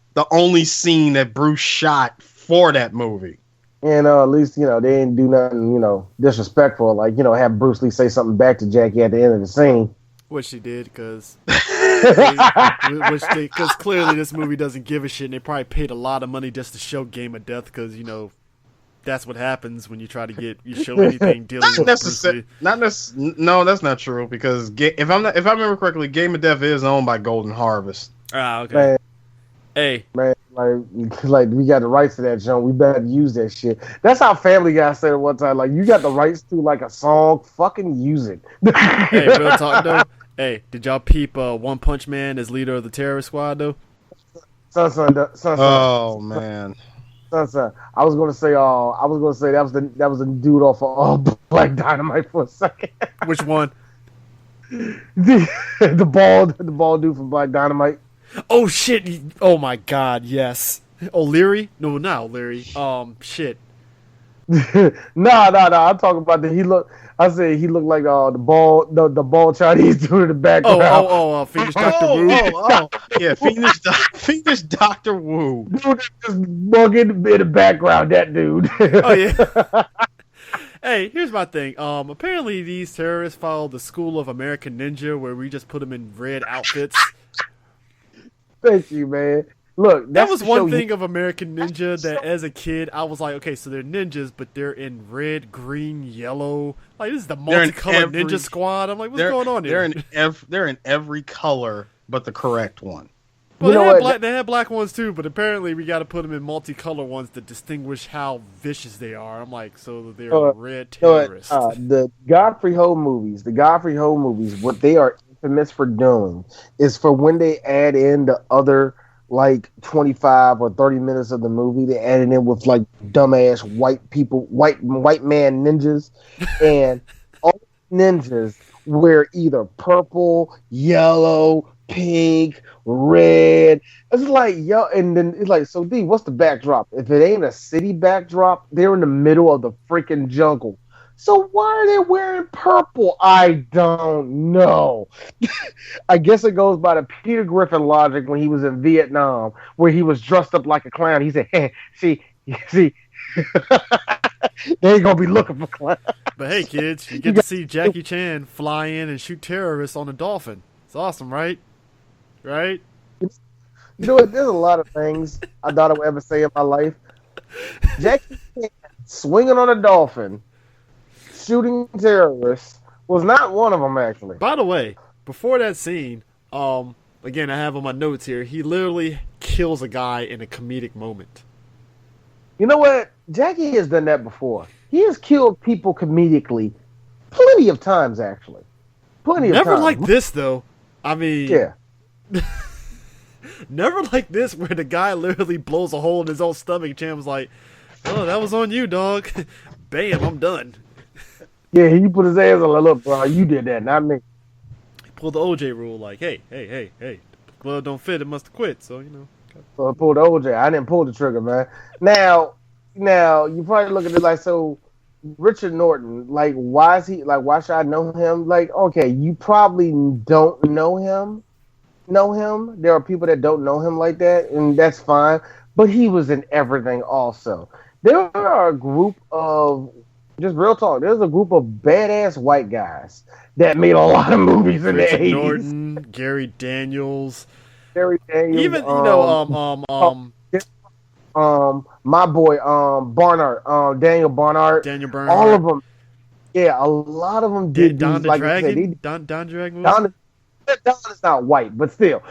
scene that Bruce shot for that movie. And at least, they didn't do nothing, disrespectful, like, have Bruce Lee say something back to Jackie at the end of the scene. Which he did, because clearly this movie doesn't give a shit, and they probably paid a lot of money just to show Game of Death, because, that's what happens when you try to show anything dealing with Bruce Lee. No, that's not true, because if I remember correctly, Game of Death is owned by Golden Harvest. Ah, okay. Man, hey. Man. Like we got the rights to that junk. We better use that shit. That's how Family Guy said it one time. Like, you got the rights to like a song, fucking use it. Hey, real talk though. Hey, did y'all peep One Punch Man as leader of the terrorist squad though? Son. Oh man. Son. I was gonna say that was the dude off of Black Dynamite for a second. Which one? the bald dude from Black Dynamite. Oh shit! Oh my god! Yes, O'Leary? No, not O'Leary. Shit. Nah. I'm talking about I said he looked like the bald Chinese dude in the background. Fiendish Dr. Wu. Yeah, Fiendish Dr. Wu. Dude, just bugging in the background. That dude. Oh yeah. Hey, here's my thing. Apparently these terrorists follow the school of American Ninja, where we just put them in red outfits. Thank you, man. Look, that was one thing of American Ninja that as a kid I was like, okay, so they're ninjas, but they're in red, green, yellow. Like, this is the multicolored ninja squad. I'm like, what's going on here? They're in every color but the correct one. Well, they had black ones too, but apparently we got to put them in multicolor ones to distinguish how vicious they are. I'm like, so they're red terrorists. The Godfrey Ho movies, what they are infamous for doing is for when they add in the other like 25 or 30 minutes of the movie, they add it in with like dumbass white man ninjas, and all ninjas wear either purple, yellow, pink, red. It's like, yo, and then it's like, so D, what's the backdrop? If it ain't a city backdrop, they're in the middle of the freaking jungle. So why are they wearing purple? I don't know. I guess it goes by the Peter Griffin logic when he was in Vietnam, where he was dressed up like a clown. He said, hey, see, they ain't gonna be looking for clowns. But hey, kids, you get to see Jackie Chan fly in and shoot terrorists on a dolphin. It's awesome, right? Right? You know what? There's a lot of things I thought I would ever say in my life. Jackie Chan swinging on a dolphin, shooting terrorists was not one of them, actually. By the way, before that scene, again, I have on my notes here, he literally kills a guy in a comedic moment. You know what? Jackie has done that before. He has killed people comedically plenty of times, actually. Plenty of times. Never like this, though. I mean... Yeah. Never like this, where the guy literally blows a hole in his own stomach. Chan was like, oh, that was on you, dog. Bam, I'm done. Yeah, he put his hands on, look, bro, you did that, not me. He pulled the OJ rule, like, hey, glove don't fit, it must have quit, so, you know. So I pulled the OJ. I didn't pull the trigger, man. Now, you probably look at it like, so Richard Norton, like, why should I know him? Like, okay, you probably don't know him. There are people that don't know him like that, and that's fine. But he was in everything also. There are a group of, just real talk, there's a group of badass white guys that made a lot of movies in the 80s. Richard Norton, Gary Daniels. Even, my boy, Barnard, Daniel Barnard. Daniel Barnard. All of them. Yeah, a lot of them did Don these, the like Dragon? Don Dragon? Don is not white, but still.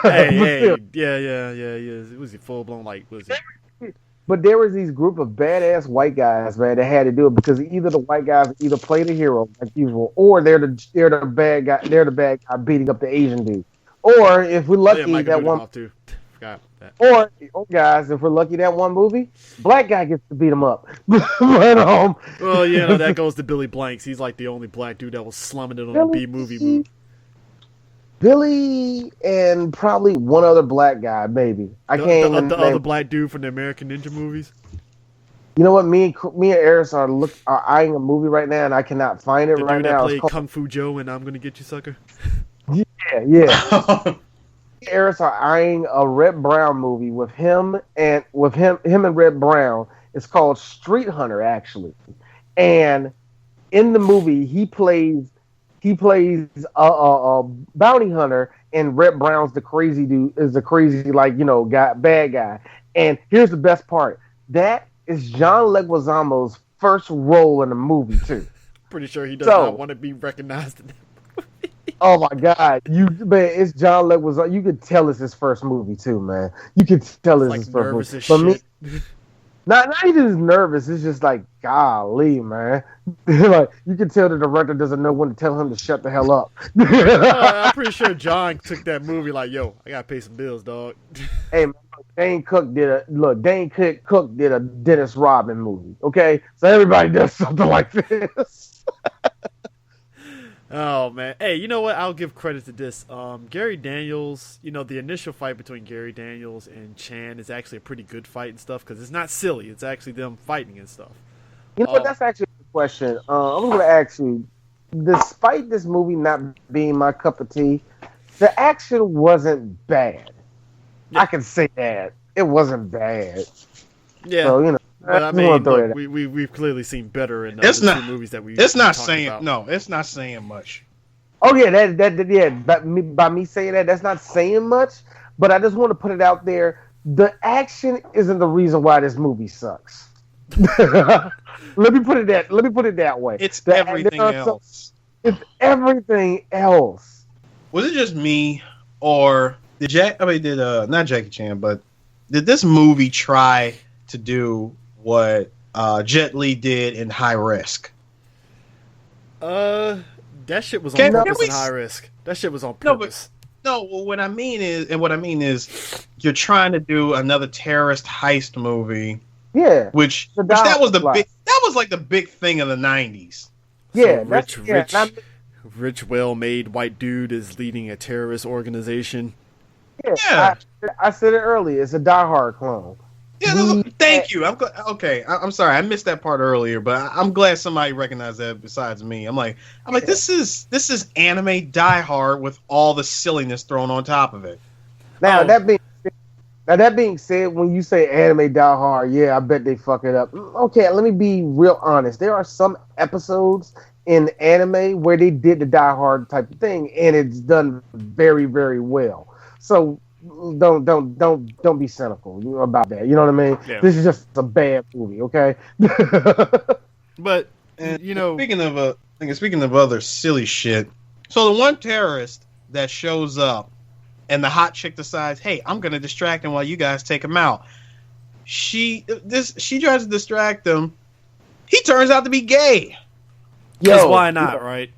Hey, yeah. It was a full-blown, was it? But there was these group of badass white guys, man, that had to do it because either the white guys either play the hero like usual, or they're the bad guy. They're the bad guy beating up the Asian dude. Or if we're lucky that one, too. Forgot that. or guys, if we're lucky that one movie, black guy gets to beat him up. But, well, yeah, that goes to Billy Blanks. He's like the only black dude that was slumming it on a B-movie. Billy and probably one other black guy, maybe. I can't. The other black dude from the American Ninja movies. You know what? Me and Eris are eyeing a movie right now, and I cannot find it right now. The dude that played Kung Fu Joe and I'm Gonna Get You, Sucker. Yeah. Eris are eyeing a Red Brown movie with him and Red Brown. It's called Street Hunter, actually, and in the movie he plays a bounty hunter, and Red Brown's the crazy dude, is the crazy bad guy. And here's the best part: that is John Leguizamo's first role in a movie too. Pretty sure he does not want to be recognized in that movie. Oh my God, it's John Leguizamo. You could tell it's his first movie too, man. You could tell it's his first movie. But me, not even nervous. It's just like, golly, man. Like, you can tell the director doesn't know when to tell him to shut the hell up. I'm pretty sure John took that movie like, yo, I gotta pay some bills, dog. Hey, man, Dane Cook did a Dennis Rodman movie. Okay, so everybody does something like this. Oh man, hey, you know what? I'll give credit to this. Gary Daniels, the initial fight between Gary Daniels and Chan is actually a pretty good fight and stuff because it's not silly. It's actually them fighting and stuff. You know what? That's actually a good question. I'm going to ask you, despite this movie not being my cup of tea, the action wasn't bad. Yeah. I can say that. It wasn't bad. Yeah. So, but I mean, look, we've clearly seen better in the two movies that we. It's not saying about. No. It's not saying much. Oh yeah, by me saying that's not saying much. But I just want to put it out there: the action isn't the reason why this movie sucks. Let me put it that way. It's everything else. It's everything else. Was it just me, or not Jackie Chan, but did this movie try to do what Jet Li did in High Risk? That shit was on purpose in High Risk. That shit was on purpose. What I mean is, you're trying to do another terrorist heist movie. Yeah, which that was the big thing of the 90s. Yeah, so rich, well-made white dude is leading a terrorist organization. Yeah. I said it earlier. It's a Die Hard clone. Yeah, thank you. Okay. I'm sorry, I missed that part earlier, but I'm glad somebody recognized that besides me. I'm like, this is anime Die Hard with all the silliness thrown on top of it. Now that being said, when you say anime Die Hard, yeah, I bet they fuck it up. Okay, let me be real honest. There are some episodes in anime where they did the Die Hard type of thing, and it's done very, very well. So don't be cynical about that. You know what I mean? Yeah. This is just a bad movie, okay? But And you know, speaking of other silly shit, so the one terrorist that shows up and the hot chick decides, hey, I'm gonna distract him while you guys take him out. She tries to distract him. He turns out to be gay. because why not, right?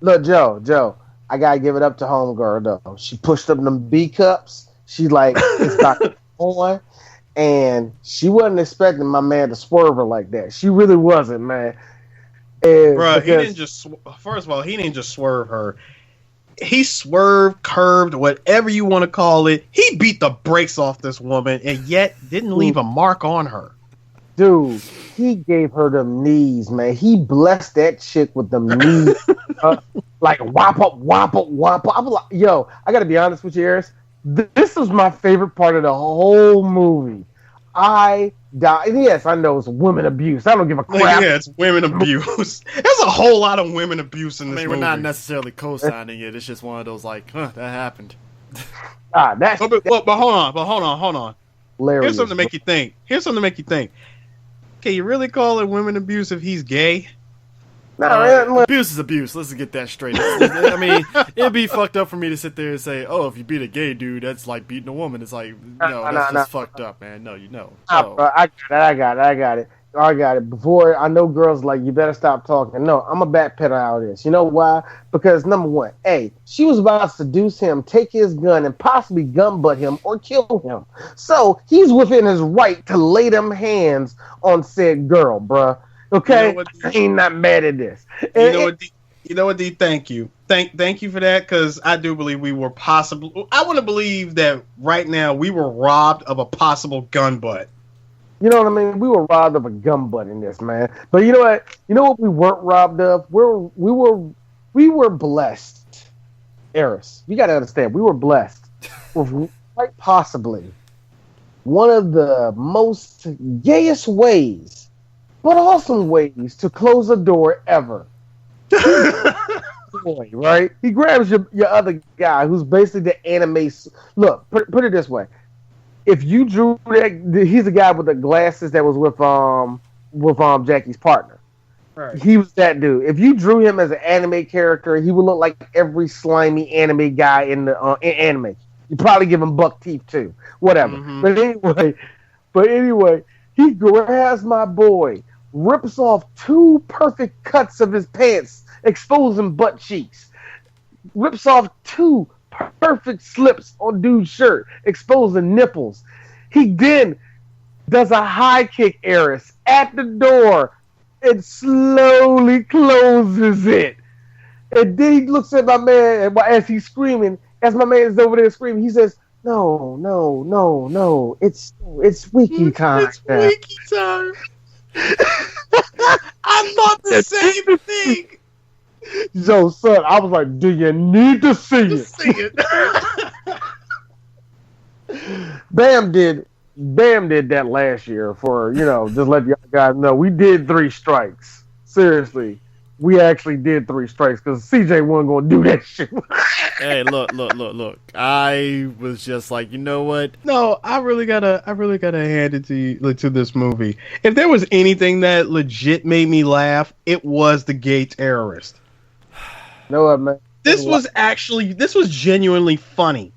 Look, Joe, I gotta give it up to Homegirl though. She pushed up them B cups. She like it's not on, and she wasn't expecting my man to swerve her like that. she really wasn't, man. And Bruh, he didn't just. First of all, he didn't just swerve her. He swerved, curved, whatever you want to call it. He beat the brakes off this woman, and yet didn't leave a mark on her. Dude, he gave her them knees, man. He blessed that chick with them knees. Like, whop up. I was like, yo, I got to be honest with you, Eris. This was my favorite part of the whole movie. I died. Yes, I know it's women abuse. I don't give a crap. Yeah, it's women abuse. There's a whole lot of women abuse in I this mean, movie. we're not necessarily co-signing it. It's just one of those like, that happened. That's But hold on. hilarious. Here's something to make you think. Can you really call it women abuse if he's gay? Abuse is abuse. Let's get that straight. I mean, it'd be fucked up for me to sit there and say, "Oh, if you beat a gay dude, that's like beating a woman." It's like, no, that's just fucked up, man. No, you know. So, I got it. Before I know girls like, you better stop talking. No, I'm a backpedal out of this. You know why? Because number one, she was about to seduce him, take his gun, and possibly gun butt him or kill him. So he's within his right to lay them hands on said girl, bruh. Okay, You know what, I ain't not mad at this. You know what, D? Thank you for that, because I do believe we were possible. I want to believe that right now we were robbed of a possible gun butt. You know what I mean? We were robbed of a gun butt in this, man. But you know what? You know what we weren't robbed of? We were blessed. Eris, you got to understand, we were blessed with quite possibly one of the most gayest ways, but awesome ways to close a door ever. Boy, right? He grabs your other guy who's basically the anime. Look, put it this way. If you drew that, he's the guy with the glasses that was with Jackie's partner. Right. He was that dude. If you drew him as an anime character, he would look like every slimy anime guy in the in anime. You probably give him buck teeth too. Whatever. Mm-hmm. But anyway, he grabs my boy, rips off 2 perfect cuts of his pants, exposing butt cheeks. Rips off 2 perfect slips on dude's shirt, exposing nipples. He then does a high kick, Eris, at the door and slowly closes it. And then he looks at my man as he's screaming, as my man is over there screaming, he says, No, it's wiki time. It's wiki time. I thought the same thing. So, son, I was like, do you need to see it? Bam did that last year for, just let you guys know. We did 3 strikes. Seriously. We actually did 3 strikes because CJ wasn't going to do that shit. Hey, look. I was just like, you know what? No, I really gotta hand it to you, to this movie. If there was anything that legit made me laugh, it was the gay terrorist. No, what, man? This was genuinely funny.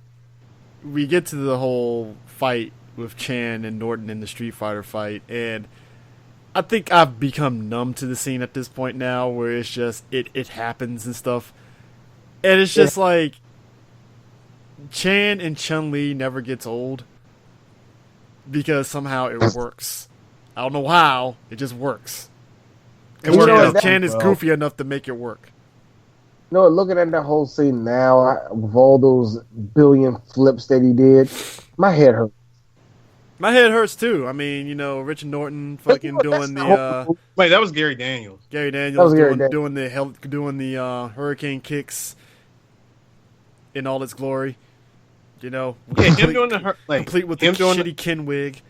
We get to the whole fight with Chan and Norton in the Street Fighter fight, and I think I've become numb to the scene at this point now, where it's just it happens and stuff, and it's just like Chan and Chun-Li never gets old because somehow it works. I don't know how, it just works. Chan is goofy enough to make it work. No, looking at that whole scene now, with all those billion flips that he did, my head hurts. My head hurts too. I mean, Richard Norton fucking doing the Wait, that was Gary Daniels. Gary That Daniels was Gary doing the hurricane kicks in all its glory. Yeah, him doing the complete with the shitty Ken wig.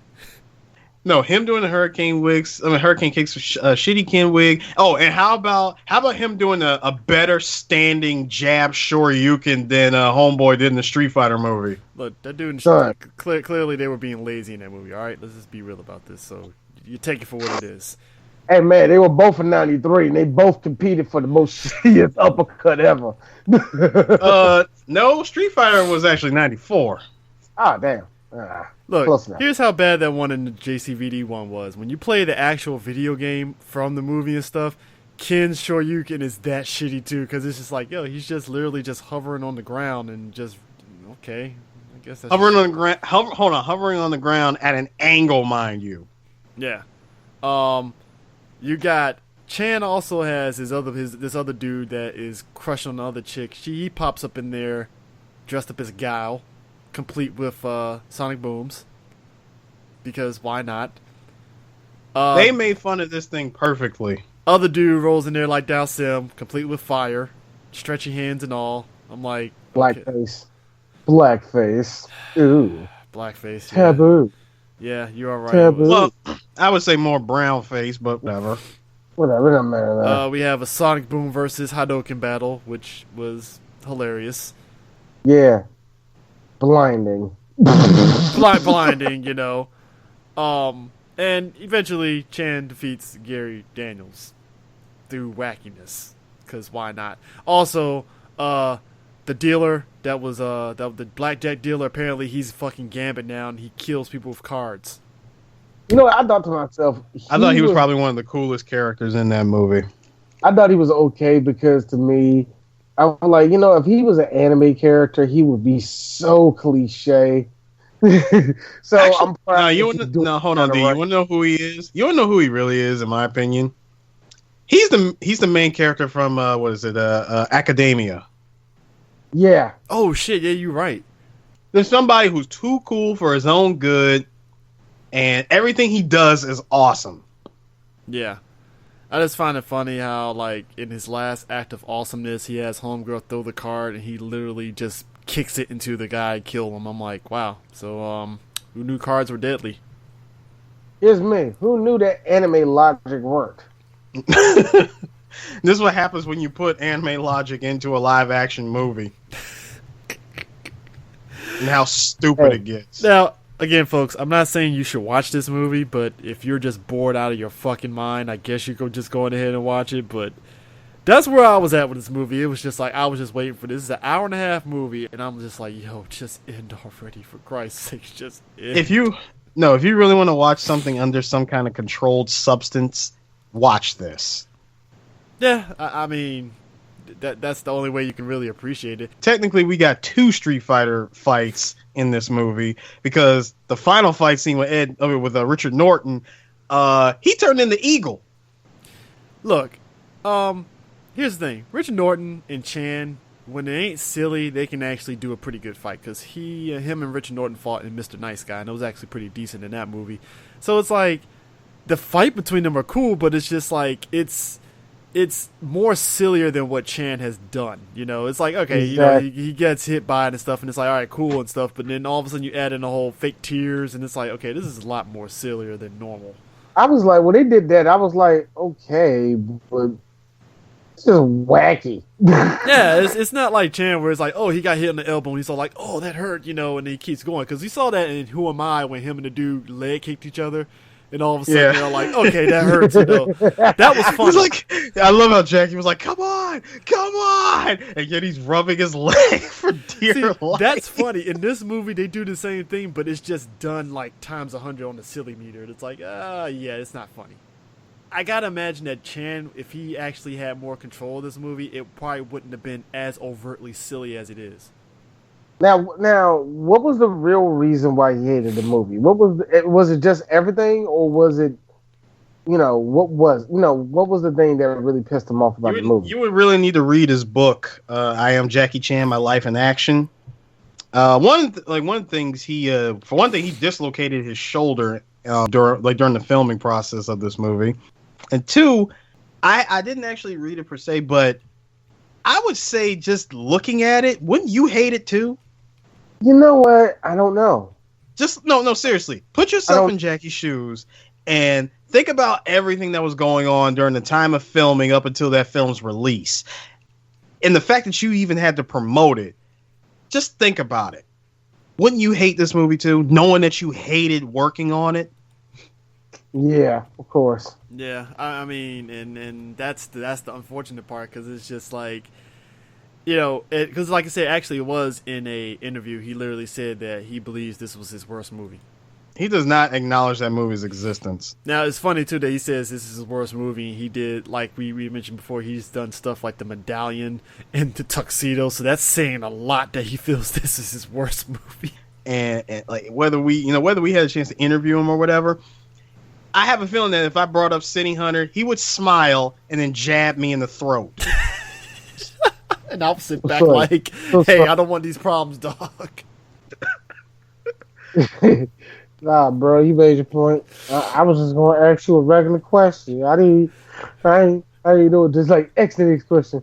No, him doing the hurricane kicks, shitty Ken wig. Oh, and how about him doing a better standing jab shoryuken than Homeboy did in the Street Fighter movie? Look, that dude. Son. Clearly, they were being lazy in that movie. All right, let's just be real about this. So you take it for what it is. Hey man, they were both in '93, and they both competed for the most shittiest uppercut ever. No, Street Fighter was actually '94. Ah, damn. Look, here's how bad that one in the JCVD one was. When you play the actual video game from the movie and stuff, Ken's Shoryuken is that shitty too, because it's just like, yo, he's just literally just hovering on the ground and just, okay, I guess that's hovering on the ground. Hovering on the ground at an angle, mind you. Yeah. You got Chan also has this other dude that is crushing on the other chick. He pops up in there, dressed up as Guile, complete with sonic booms. Because why not? They made fun of this thing perfectly. Other dude rolls in there like Dow Sim, complete with fire, stretchy hands and all. I'm like, blackface, blackface, ooh, blackface, yeah. Taboo. Yeah, you are right. Taboo. Well, I would say more brown face, but whatever. Whatever, it doesn't matter. We have a Sonic Boom versus Hadouken battle, which was hilarious. Yeah, blinding. Blinding, and eventually Chan defeats Gary Daniels through wackiness, because why not? Also, the dealer the blackjack dealer, apparently he's fucking Gambit now, and he kills people with cards. You know what, I thought to myself, I thought he was probably one of the coolest characters in that movie. I thought he was okay, because to me, I was like, if he was an anime character, he would be so cliche. So actually, I'm proud. Hold on, D. You want to know who he is? You want to know who he really is, in my opinion? He's the main character from Academia. Yeah. Oh shit! Yeah, you're right. There's somebody who's too cool for his own good, and everything he does is awesome. Yeah. I just find it funny how, like, in his last act of awesomeness, he has Homegirl throw the card, and he literally just kicks it into the guy and kill him. I'm like, wow. So, who knew cards were deadly? Here's me. Who knew that anime logic worked? This is what happens when you put anime logic into a live-action movie. And how stupid it gets. Now, again, folks, I'm not saying you should watch this movie, but if you're just bored out of your fucking mind, I guess you could just go ahead and watch it. But that's where I was at with this movie. It was just like, I was just waiting for this. This is an hour-and-a-half movie, and I'm just like, yo, just end already, for Christ's sake, just end. If you really want to watch something under some kind of controlled substance, watch this. Yeah, I mean, that's the only way you can really appreciate it. Technically, we got 2 Street Fighter fights in this movie, because the final fight scene with Richard Norton, he turned into Eagle. Look, here's the thing. Richard Norton and Chan, when they ain't silly, they can actually do a pretty good fight, because him and Richard Norton fought in Mr. Nice Guy, and it was actually pretty decent in that movie. So it's like, the fight between them are cool, but it's just like, it's more sillier than what Chan has done. It's like, okay, exactly. He gets hit by it and stuff, and it's like, all right, cool and stuff. But then all of a sudden you add in the whole fake tears, and it's like, okay, this is a lot more sillier than normal. I was like, when they did that, I was like, okay, but it's just wacky. Yeah, it's not like Chan where it's like, oh, he got hit in the elbow, and he's all like, oh, that hurt, and he keeps going. Because we saw that in Who Am I when him and the dude leg kicked each other. And all of a sudden, they're like, okay, that hurts, That was fun. It was like, I love how Jackie was like, come on! And yet he's rubbing his leg for dear life. That's funny. In this movie, they do the same thing, but it's just done like times 100 on the silly meter. And it's like, yeah, it's not funny. I gotta imagine that Chan, if he actually had more control of this movie, it probably wouldn't have been as overtly silly as it is. Now, what was the real reason why he hated the movie? Was it just everything, or was it, what was the thing that really pissed him off about the movie? You would really need to read his book, I Am Jackie Chan, My Life in Action. One of the things for one thing, he dislocated his shoulder during the filming process of this movie, and two, I didn't actually read it per se, but I would say just looking at it, wouldn't you hate it too? You know what? I don't know. Just no, seriously. Put yourself in Jackie's shoes and think about everything that was going on during the time of filming up until that film's release. And the fact that you even had to promote it. Just think about it. Wouldn't you hate this movie too, knowing that you hated working on it? Yeah, of course. Yeah, I mean, and that's the unfortunate part, because it's just like, you know, because like I said, actually it was in a interview. He literally said that he believes this was his worst movie. He does not acknowledge that movie's existence. Now, it's funny, too, that he says this is his worst movie. He did, like we mentioned before, he's done stuff like The Medallion and The Tuxedo, so that's saying a lot that he feels this is his worst movie. And like whether we had a chance to interview him or whatever, I have a feeling that if I brought up City Hunter, he would smile and then jab me in the throat. And I'll sit back like, hey, I don't want these problems, dog. Nah, bro, you made your point. I was just going to ask you a regular question. I didn't know just like X the next question.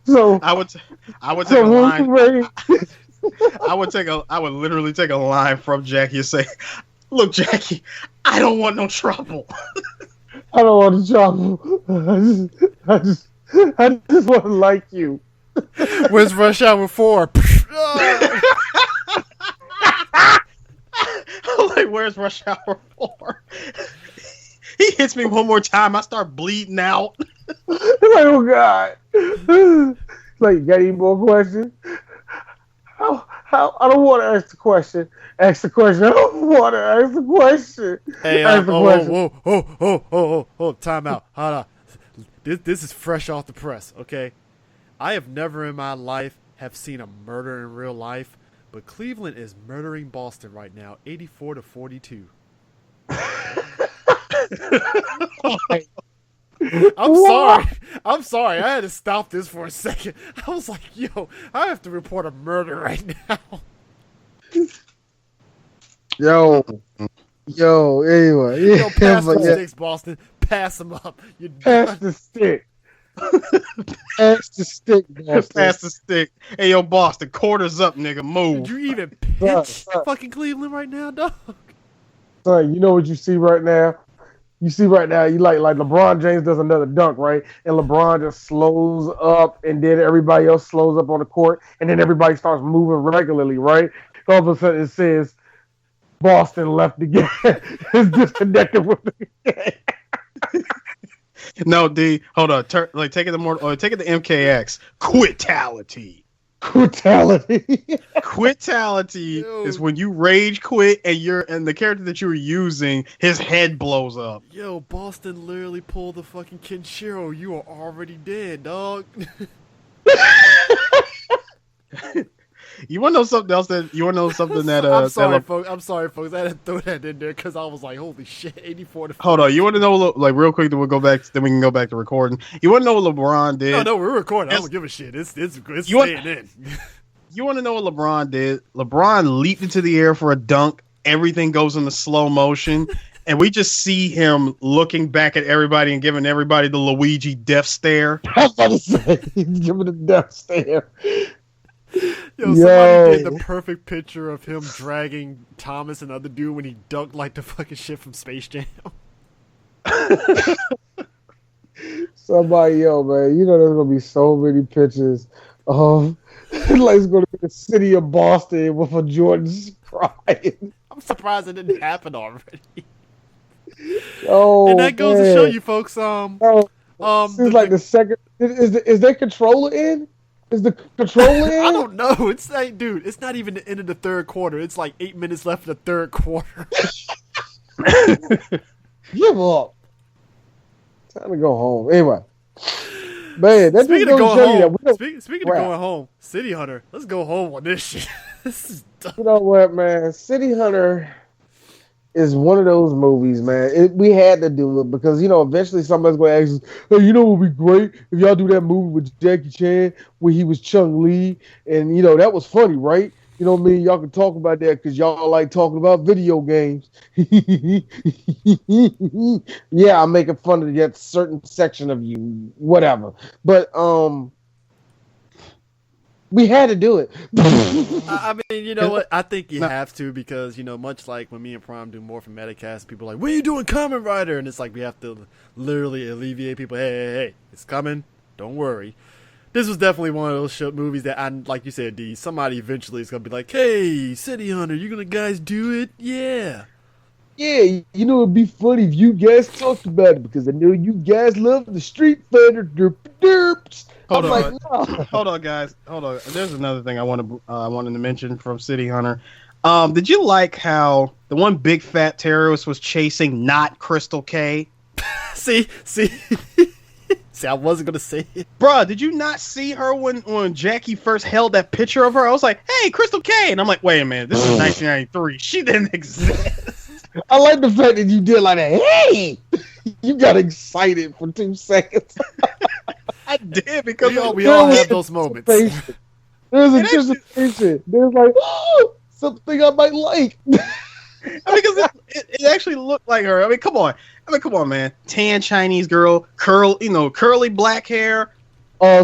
So I would take a line. I would literally take a line from Jackie and say, "Look, Jackie, I don't want no trouble. I don't want trouble. I just want to like you." Where's Rush Hour 4? I'm like, where's Rush Hour 4? He hits me one more time, I start bleeding out. Like, oh God. Like, you got any more questions? I don't want to ask the question. Ask the question. I don't want to ask the question. Hey, whoa, time out. Hold on. This is fresh off the press, okay? I have never in my life have seen a murder in real life, but Cleveland is murdering Boston right now, 84-42. I'm sorry. I had to stop this for a second. I was like, yo, I have to report a murder right now. Yo, anyway. Yo, pass the sticks, Boston. Pass them up. Pass the stick. Pass the stick, Boston. Pass the stick. Hey, yo, Boston, quarters up, nigga. Move. Did you even pitch fucking Cleveland right now, dog? Son, you know what you see right now? You see right now, you like LeBron James does another dunk, right? And LeBron just slows up, and then everybody else slows up on the court, and then everybody starts moving regularly, right? All of a sudden it says, Boston left the game. It's disconnected with the game. No, D, hold on. Take it to MKX. Quitality. Quitality is when you rage quit and the character that you were using, his head blows up. Yo, Boston literally pulled the fucking Kenshiro. You are already dead, dog. You want to know something else? I'm sorry, folks. I had to throw that in there because I was like, "Holy shit!" 84. Hold on. You want to know, like, real quick? Then we can go back to recording. You want to know what LeBron did? No, we're recording. I don't give a shit. It's staying in. You want to know what LeBron did? LeBron leaped into the air for a dunk. Everything goes into slow motion, and we just see him looking back at everybody and giving everybody the Luigi death stare. I was about to say, he's giving the death stare. Yo, somebody did the perfect picture of him dragging Thomas and other dude when he dunked like the fucking shit from Space Jam. Somebody, man, you know there's gonna be so many pictures of like it's gonna be the city of Boston with a Jordan's crying. I'm surprised it didn't happen already. Oh, and that goes to show you folks. This is like the second. Is their controller in? Is the controller in? I don't know. It's like, dude, it's not even the end of the third quarter. It's like 8 minutes left in the third quarter. Give up. Time to go home. Anyway, man, that's speaking of going home. Speaking of crap. going home, City Hunter. Let's go home on this shit. This is dumb. You know what, man? City Hunter. is one of those movies, man. We had to do it because eventually somebody's going to ask us, "Hey, what would be great if y'all do that movie with Jackie Chan where he was Chun-Li?" And that was funny, right? You know what I mean? Y'all can talk about that because y'all like talking about video games. Yeah, I'm making fun of that certain section of you, whatever. But we had to do it. I mean, you know what? I think you have to because, much like when me and Prime do more from Metacast, people are like, "What are you doing, Kamen Rider?" And it's like we have to literally alleviate people. Hey, it's coming. Don't worry. This was definitely one of those movies that, like you said, D, somebody eventually is going to be like, "Hey, City Hunter, you going to guys do it?" Yeah. Yeah, it'd be funny if you guys talked about it because I know you guys love the Street Fighter derps. Hold on, hold on, guys. Hold on. There's another thing I wanted to mention from City Hunter. Did you like how the one big fat terrorist was chasing not Crystal K? See, I wasn't gonna say it, bruh. Did you not see her when Jackie first held that picture of her? I was like, "Hey, Crystal K," and I'm like, "Wait a minute, this is 1993. She didn't exist." I like the fact that you did like that. Hey, you got excited for 2 seconds. I did because we all have those moments. There's anticipation. There's like, oh, something I might like. Because it actually looked like her. I mean, come on, man. Tan Chinese girl, curly black hair.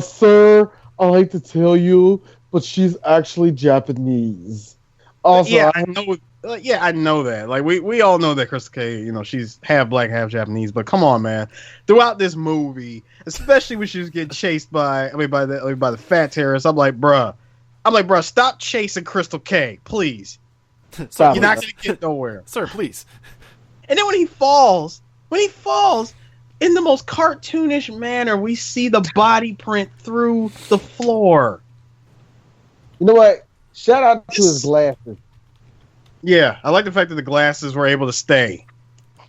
Sir, I hate to tell you, but she's actually Japanese. Also, yeah, I know. Yeah, I know that. Like we all know that Crystal K, she's half black, half Japanese. But come on, man. Throughout this movie, especially when she was getting chased by the fat terrorist, I'm like, bruh, stop chasing Crystal K, please. Stop. You're not gonna get nowhere, sir. Please. And then when he falls in the most cartoonish manner, we see the body print through the floor. You know what? Shout out to his glasses. Yeah, I like the fact that the glasses were able to stay.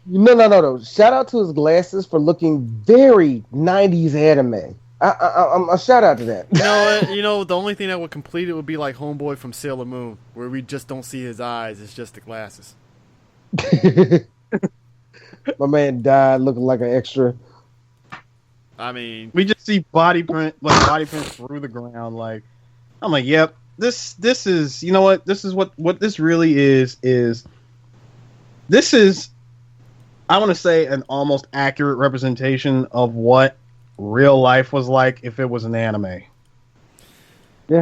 No. Shout out to his glasses for looking very 90s anime. A shout out to that. The only thing that would complete it would be like Homeboy from Sailor Moon, where we just don't see his eyes. It's just the glasses. My man died looking like an extra. I mean, we just see body print through the ground. Like, I'm like, yep. This is, you know what? This is what this really is this is, I want to say, an almost accurate representation of what real life was like if it was an anime. Yeah.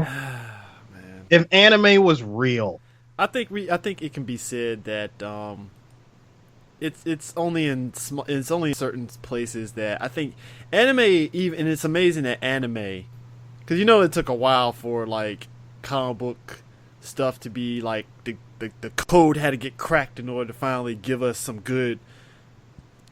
Man. If anime was real. I think it can be said that it's only in certain places that I think anime even, and it's amazing that anime, because it took a while for like comic book stuff to be like the code had to get cracked in order to finally give us some good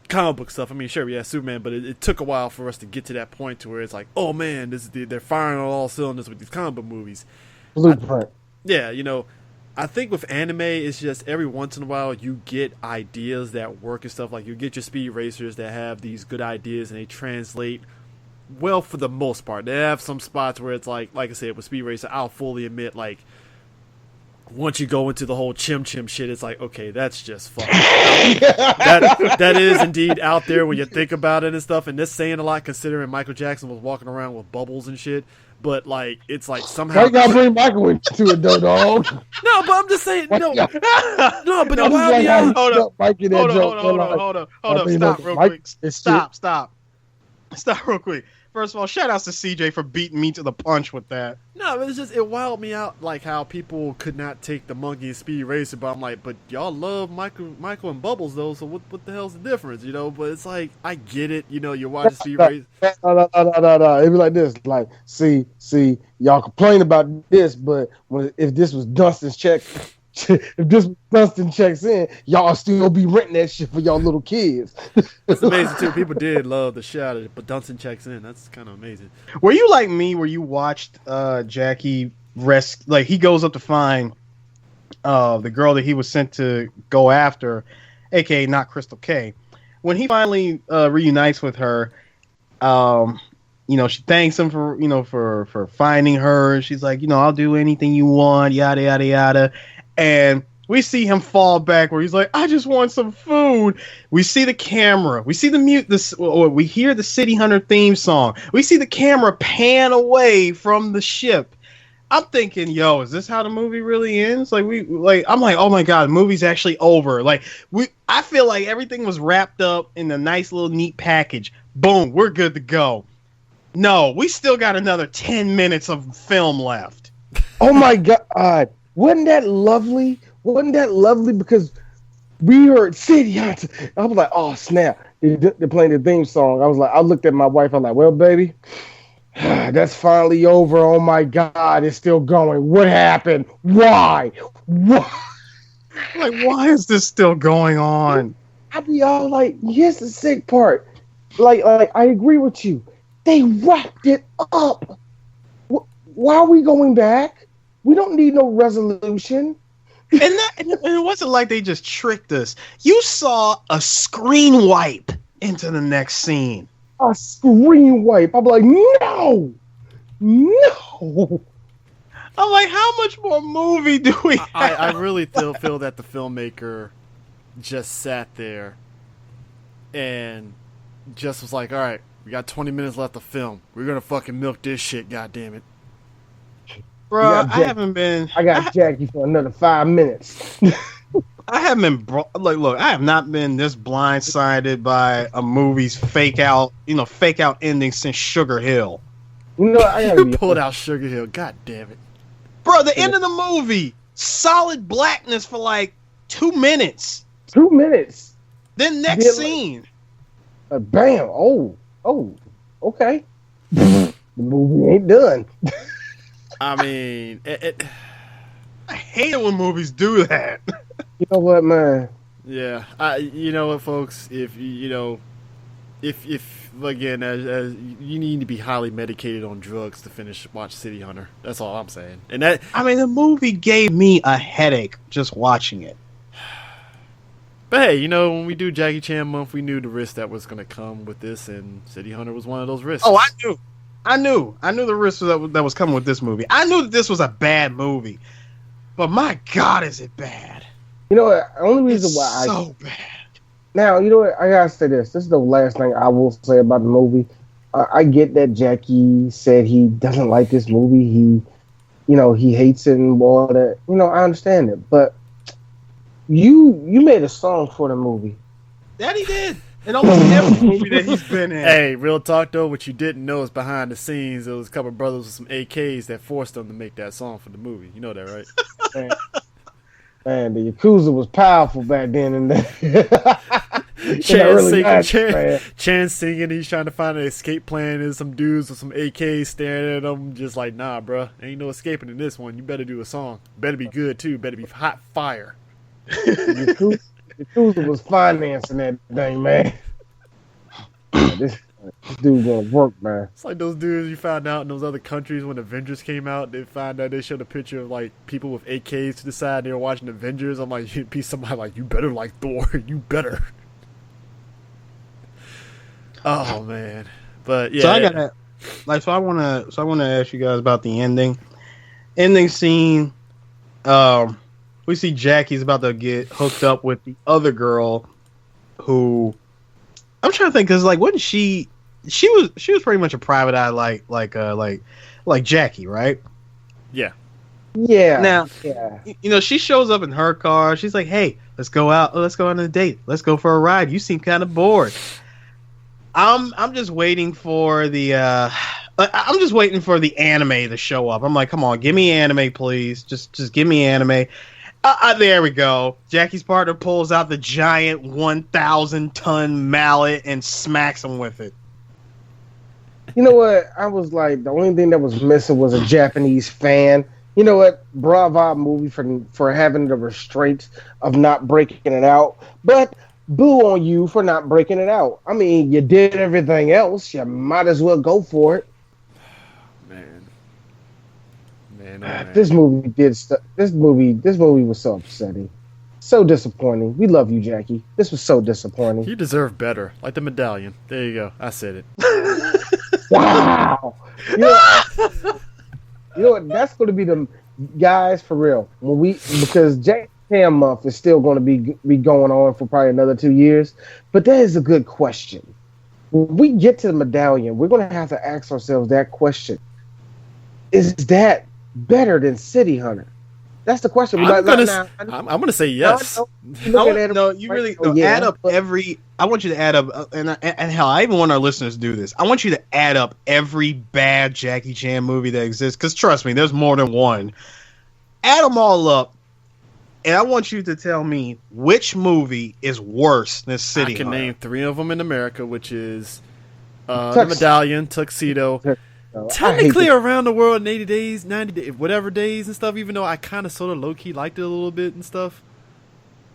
comic book stuff. I mean, sure, we had Superman, but it took a while for us to get to that point to where it's like, oh man, they're firing on all cylinders with these comic book movies. Blueprint. I think with anime, it's just every once in a while you get ideas that work and stuff. Like you get your speed racers that have these good ideas and they translate well for the most part. They have some spots where it's like I said with Speed Racer, I'll fully admit, like once you go into the whole chim shit, it's like, okay, that's just fucking that is indeed out there when you think about it and stuff. And that's saying a lot considering Michael Jackson was walking around with bubbles and shit. But like it's like somehow I gotta bring Michael into it, though, dog. No, but I'm just saying no. But no, hold up. Stop real quick. Stop real quick. First of all, shout outs to CJ for beating me to the punch with that. No, it wilded me out, like how people could not take the Monkey and Speed Racer, but I'm like, but y'all love Michael and Bubbles though, so what the hell's the difference, But it's like, I get it, you're watching Speed Racer. No. It'd be like this, like, see, y'all complain about this, but if this was Dustin's check, if this Dustin checks in, y'all still be renting that shit for y'all little kids. It's amazing too. People did love the shit out of it, but Dustin checks in. That's kind of amazing. Were you like me, where you watched Jackie like he goes up to find the girl that he was sent to go after, aka not Crystal K. When he finally reunites with her, she thanks him for finding her. She's like, I'll do anything you want, yada yada yada. And We see him fall back where he's like, I just want some food. We see the camera. We see we hear the City Hunter theme song. We see the camera pan away from the ship. I'm thinking, yo, is this how the movie really ends? I'm like, oh my god, the movie's actually over. I feel like everything was wrapped up in a nice little neat package. Boom, we're good to go. No, we still got another 10 minutes of film left. Oh my god, wasn't that lovely? Wasn't that lovely? Because we heard City Hunter. I was like, oh snap! They're playing the theme song. I looked at my wife. I'm like, well, baby, that's finally over. Oh my god, it's still going. What happened? Why? Like, why is this still going on? I be all like, here's the sick part. Like I agree with you. They wrapped it up. Why are we going back? We don't need no resolution. And it wasn't like they just tricked us. You saw a screen wipe into the next scene. A screen wipe. I'm like, no. I'm like, how much more movie do we have? I really feel that the filmmaker just sat there and just was like, all right, we got 20 minutes left of film. We're going to fucking milk this shit, goddammit. Bro, I got Jackie for another 5 minutes. I haven't been look. I have not been this blindsided by a movie's fake out ending since Sugar Hill. You know, You pulled out Sugar Hill. God damn it, bro! The end of the movie, solid blackness for like 2 minutes. 2 minutes. Then next scene, bam! Oh, okay. The movie ain't done. I mean, I hate it when movies do that. You know what, man? Yeah, you know what, folks? If again, as you need to be highly medicated on drugs to watch City Hunter. That's all I'm saying. And the movie gave me a headache just watching it. But hey, when we do Jackie Chan month, we knew the risk that was going to come with this, and City Hunter was one of those risks. Oh, I knew the risk that was coming with this movie. I knew that this was a bad movie, but my God, is it bad? You know what? The only reason why so bad. Now, you know what? I gotta say this. This is the last thing I will say about the movie. I get that Jackie said he doesn't like this movie. He hates it and all that. I understand it, but you made a song for the movie. That he did. In almost every movie that he's been in. Hey, real talk though, what you didn't know is behind the scenes, there was a couple of brothers with some AKs that forced them to make that song for the movie. You know that, right? Man, the Yakuza was powerful back then. And Chan singing, he's trying to find an escape plan, and some dudes with some AKs staring at him, just like, nah, bruh, ain't no escaping in this one. You better do a song. Better be good too. Better be hot fire. Yakuza was financing that thing, man. This dude gonna work, man. It's like those dudes you found out in those other countries when Avengers came out. They found out they showed a picture of like people with AKs to the side. They were watching Avengers. I'm like, you'd be somebody like, you better like Thor. You better. Oh man, but yeah. So I want to ask you guys about the ending scene. We see Jackie's about to get hooked up with the other girl, who I'm trying to think, because like, wasn't she was pretty much a private eye like Jackie, right? Yeah. Yeah. Now, she shows up in her car. She's like, "Hey, let's go out. Let's go on a date. Let's go for a ride. You seem kind of bored." I'm just waiting for the anime to show up. I'm like, come on, give me anime, please. Just give me anime. There we go. Jackie's partner pulls out the giant 1,000-ton mallet and smacks him with it. You know what? I was like, the only thing that was missing was a Japanese fan. You know what? Bravo movie for having the restraints of not breaking it out. But boo on you for not breaking it out. I mean, you did everything else. You might as well go for it. Man. This movie This movie was so upsetting, so disappointing. We love you, Jackie. This was so disappointing. You deserve better, like the medallion. There you go. I said it. Wow. You know what? That's going to be the guys for real. Because Cam month is still going to be going on for probably another 2 years. But that is a good question. When we get to the medallion, we're going to have to ask ourselves that question. Is that better than City Hunter? That's the question. I'm gonna say yes. No, you really add up every. I want you to add up, and hell, I even want our listeners to do this. I want you to add up every bad Jackie Chan movie that exists, because trust me, there's more than one. Add them all up, and I want you to tell me which movie is worse than City Hunter. I can name 3 of them in America, which is The Medallion, Tuxedo. Technically around the world in 80 days, 90 days, whatever days and stuff, even though I kind of sort of low-key liked it a little bit and stuff.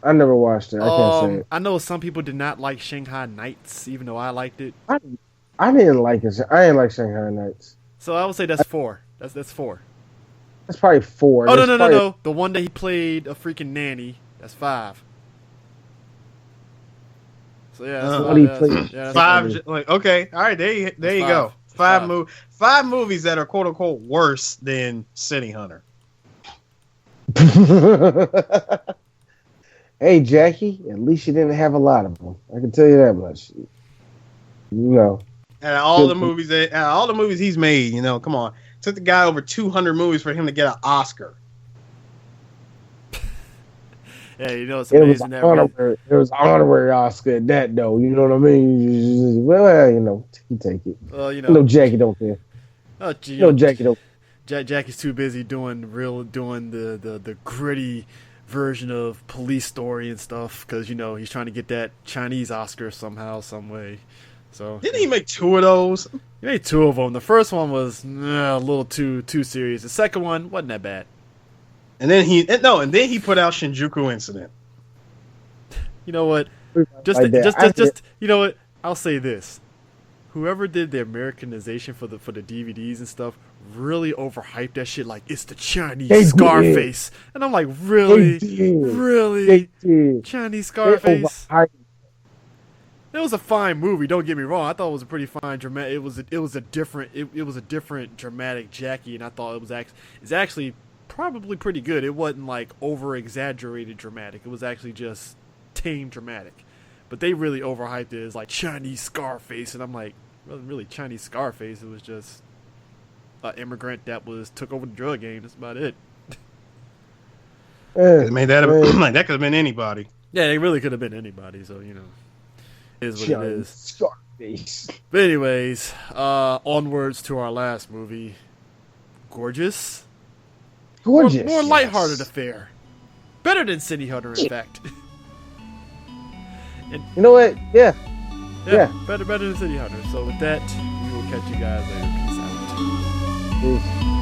I never watched it. I can't say it. I know some people did not like Shanghai Nights, even though I liked it. I didn't like it. I didn't like Shanghai Nights. So I would say that's 4. That's 4. That's probably 4. Oh, no. The one that he played a freaking nanny, that's 5. So yeah, that's what he played. Yeah, 5. Like, okay, all right, there you go. 5 movies that are quote unquote worse than City Hunter. Hey Jackie, at least you didn't have a lot of them. I can tell you that much. You know, and all the movies he's made, come on, it took the guy over 200 movies for him to get an Oscar. Yeah, it's amazing that it was honorary Oscar at that though. You know what I mean? Well, he take it. Well, Jackie don't care. Jackie don't. Jackie's too busy doing the gritty version of Police Story and stuff, because he's trying to get that Chinese Oscar somehow, some way. So didn't he make 2 of those? He made 2 of them. The first one was a little too serious. The second one wasn't that bad. And then he put out Shinjuku Incident. You know what? Just you know what? I'll say this: whoever did the Americanization for the DVDs and stuff really overhyped that shit. Like, it's the Chinese Scarface, and I'm like, really, Chinese Scarface. It was a fine movie. Don't get me wrong. I thought it was a pretty fine dramatic. It was a different dramatic Jackie, and I thought it's actually probably pretty good. It wasn't like over exaggerated dramatic. It was actually just tame dramatic. But they really overhyped it as like Chinese Scarface, and I'm like, it wasn't really Chinese Scarface. It was just an immigrant that took over the drug game. That's about it. That could have been anybody. Yeah, it really could have been anybody. So it is what it is. Scarface. But anyways, onwards to our last movie, Gorgeous. More lighthearted affair. Better than City Hunter, in fact. And, you know what? Yeah. Better than City Hunter. So with that, we will catch you guys later. Peace out. Peace.